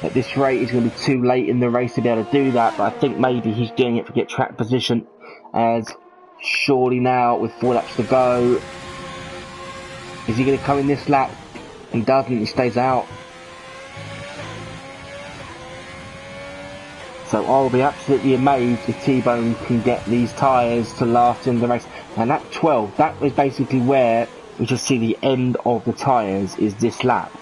At this rate, it's going to be too late in the race to be able to do that, but I think maybe he's doing it to get track position, as surely now with 4 laps to go, is he going to come in this lap? He doesn't, he stays out. So I'll be absolutely amazed if T-Bone can get these tyres to last in the race. And lap 12, that is basically where we just see the end of the tyres, is this lap.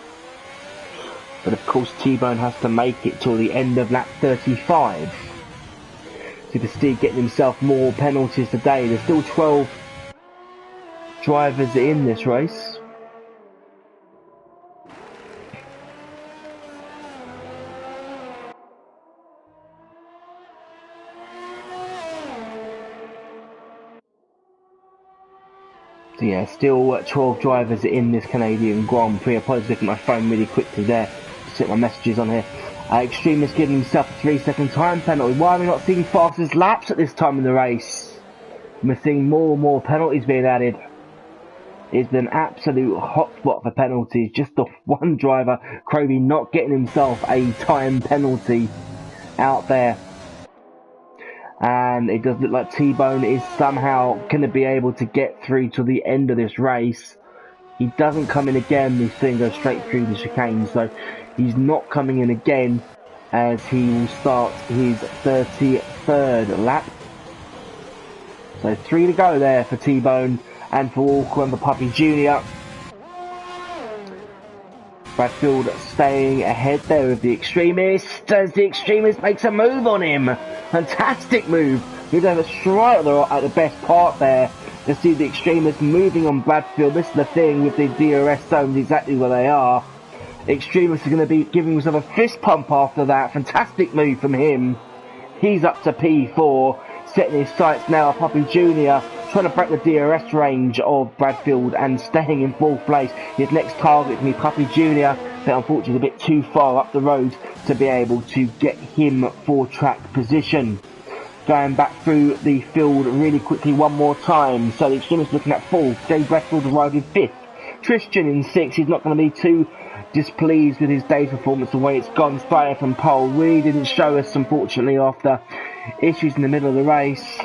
But of course T-Bone has to make it till the end of lap 35. Super Steve getting himself more penalties today. There's still 12 drivers in this race. So yeah, still 12 drivers in this Canadian Grand Prix. Apologies, looking at my phone really quickly there. Just check my messages on here. Extremist giving himself a 3-second time penalty. Why are we not seeing fastest laps at this time in the race? We're seeing more and more penalties being added. It's been an absolute hotspot for penalties. Just off one driver, Croby, not getting himself a time penalty out there. And it does look like T-Bone is somehow going to be able to get through to the end of this race. He doesn't come in again. This thing goes straight through the chicane, so he's not coming in again, as he will start his 33rd lap. So 3 to go there for T-Bone and for Walker and the Puppy Jr. Bradfield staying ahead there with the Extremist, as the Extremist makes a move on him. Fantastic move. He's over straight at the best part there. To see the Extremist moving on Bradfield. This is the thing with the DRS zones, exactly where they are. Extremist is going to be giving himself a fist pump after that. Fantastic move from him. He's up to P4, setting his sights now. Puppy Jr. trying to break the DRS range of Bradfield and staying in 4th place. His next target can be Puppy Jr., but unfortunately a bit too far up the road to be able to get him for track position. Going back through the field really quickly one more time. So the Extremist looking at 4th. Jay Bradfield arrived in 5th. Tristan in 6th. He's not going to be too displeased with his day's performance, the way it's gone. Starting from pole, really didn't show us, unfortunately, after issues in the middle of the race,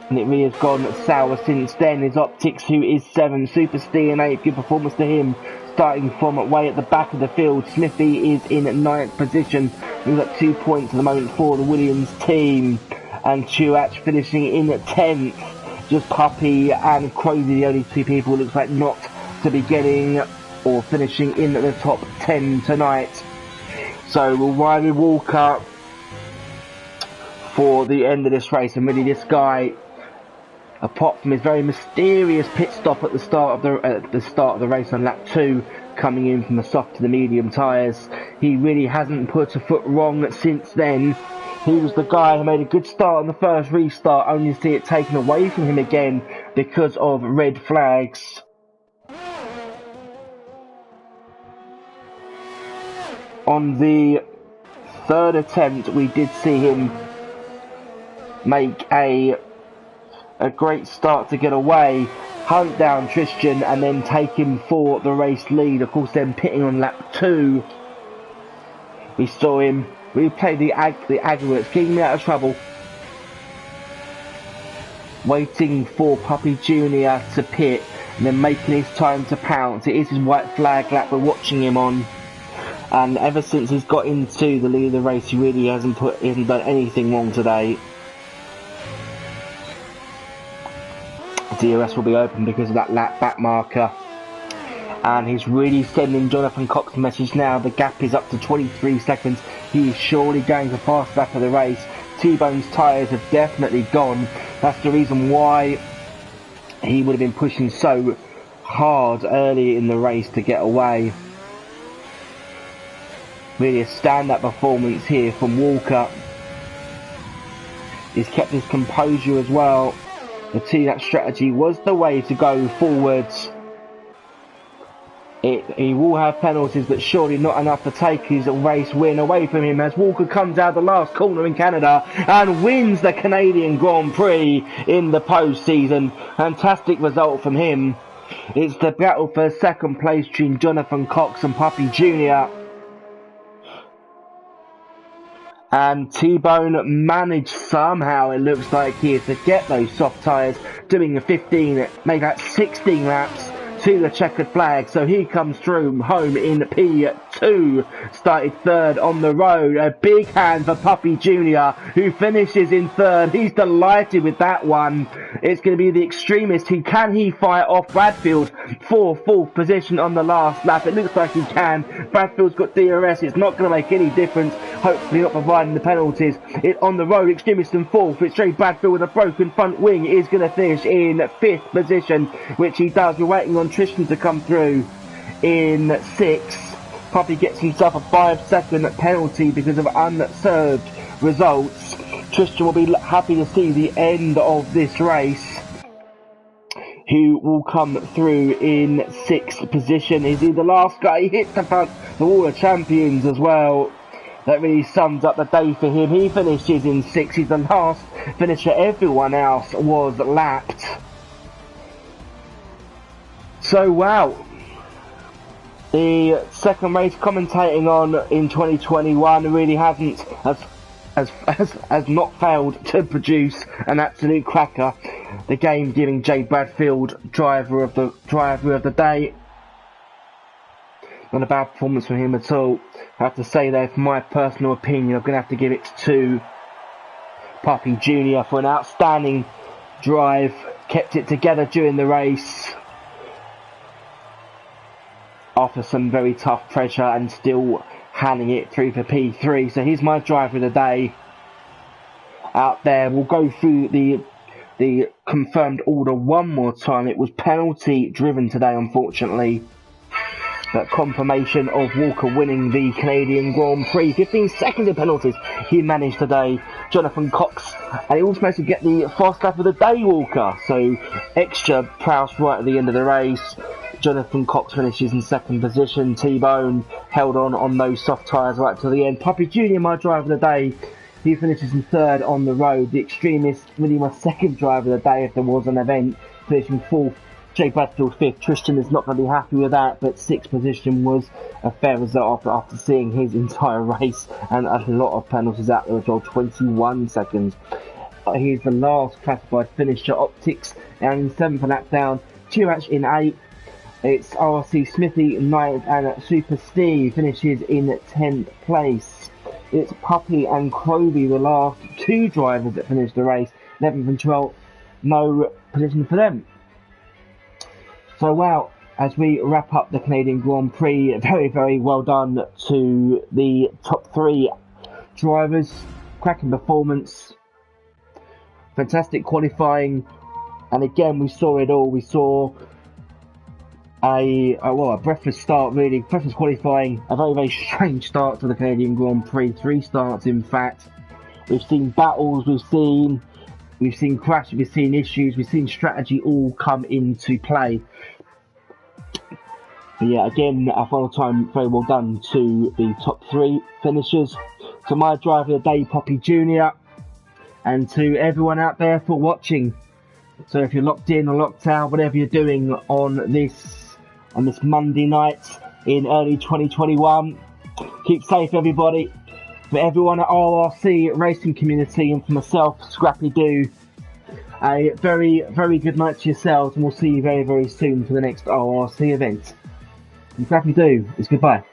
and it really has gone sour since then. His Optics, who is 7th, Super Steve in 8th, good performance to him. Starting from way at the back of the field, Smithy is in 9th position. We've got 2 points at the moment for the Williams team. and Truex finishing in 10th. Just Puppy and Crazy, the only two people looks like not to be getting or finishing in the top 10 tonight. So we'll ride with Walker for the end of this race, and really this guy, apart from his very mysterious pit stop at the start of the race on lap 2, coming in from the soft to the medium tyres, he really hasn't put a foot wrong since then. He was the guy who made a good start on the first restart, only to see it taken away from him again because of red flags. On the third attempt, we did see him make a great start to get away, hunt down Tristan and then take him for the race lead. Of course, then pitting on lap 2, we saw him replay the aggregates, keeping me out of trouble, waiting for Puppy Jr. to pit and then making his time to pounce. It is his white flag lap we're watching him on, and ever since he's got into the lead of the race, he really hasn't done anything wrong today. DRS will be open because of that lap back marker, and he's really sending Jonathan Cox a message now. The gap is up to 23 seconds. He is surely going to fast lap of the race. T-Bone's tyres have definitely gone. That's the reason why he would have been pushing so hard early in the race to get away. Really a stand-up performance here from Walker. He's kept his composure as well. The T-Lap strategy was the way to go forwards. He will have penalties, but surely not enough to take his race win away from him as Walker comes out the last corner in Canada and wins the Canadian Grand Prix in the postseason. Fantastic result from him. It's the battle for second place between Jonathan Cox and Puppy Jr. And T-Bone managed somehow, it looks like here, to get those soft tyres, doing a 15, maybe about 16 laps to the checkered flag. So he comes through home in P2, started third on the road. A big hand for Puppy Jr., who finishes in third. He's delighted with that one. It's going to be the extremist. Can he fight off Bradfield for fourth position on the last lap? It looks like he can. Bradfield's got DRS. It's not going to make any difference. Hopefully not providing the penalties. It on the road, extremist in fourth. It's Jay Bradfield with a broken front wing is going to finish in fifth position, which he does. We're waiting on Tristan to come through in sixth. Puppy gets himself a 5-second penalty because of unserved results. Tristan will be happy to see the end of this race. Who will come through in sixth position? Is he the last guy? He hits the front, the Wall of Champions as well. That really sums up the day for him. He finishes in sixth. He's the last finisher. Everyone else was lapped. So wow, the second race commentating on in 2021 really has not failed to produce an absolute cracker. The game giving Jay Bradfield driver of the day. Not a bad performance from him at all. I have to say though, for my personal opinion, I'm going to have to give it to Puppy Jr. for an outstanding drive. Kept it together during the race after some very tough pressure and still handing it through for P3. So here's my driver of the day out there. We'll go through the confirmed order one more time. It was penalty driven today, unfortunately. That confirmation of Walker winning the Canadian Grand Prix. 15 seconds of penalties he managed today. Jonathan Cox, and he also managed to get the fast lap of the day, Walker. So extra Prowse right at the end of the race. Jonathan Cox finishes in second position. T-Bone held on those soft tyres right to the end. Puppy Jr., my driver of the day, he finishes in third on the road. The extremist, really my second driver of the day if there was an event, finishing fourth. Jay Bradfield fifth. Tristan is not going to be happy with that, but sixth position was a fair result after seeing his entire race and a lot of penalties out there as well. 21 seconds. Here's the last classified finisher, Optics, and in seventh lap down. Turac in eighth. It's RRC Smithy, ninth, and Super Steve finishes in 10th place. it's Puppy and Croby, the last two drivers that finished the race, 11th and 12th, no position for them. So wow, as we wrap up the Canadian Grand Prix, very, very well done to the top three drivers. Cracking performance, fantastic qualifying, and again we saw it all. We saw a breathless start, really, breathless qualifying, a very, very strange start to the Canadian Grand Prix, 3 starts in fact. We've seen battles, we've seen crashes, we've seen issues, we've seen strategy all come into play. But yeah, again, our final time, very well done to the top 3 finishers. To my driver of the day, Poppy Jr., and to everyone out there for watching. So if you're locked in or locked out, whatever you're doing on this Monday night in early 2021, keep safe, everybody. For everyone at RRC racing community and for myself, Scrappy Doo, a very, very good night to yourselves, and we'll see you very, very soon for the next RRC event. And Scrappy Doo is goodbye.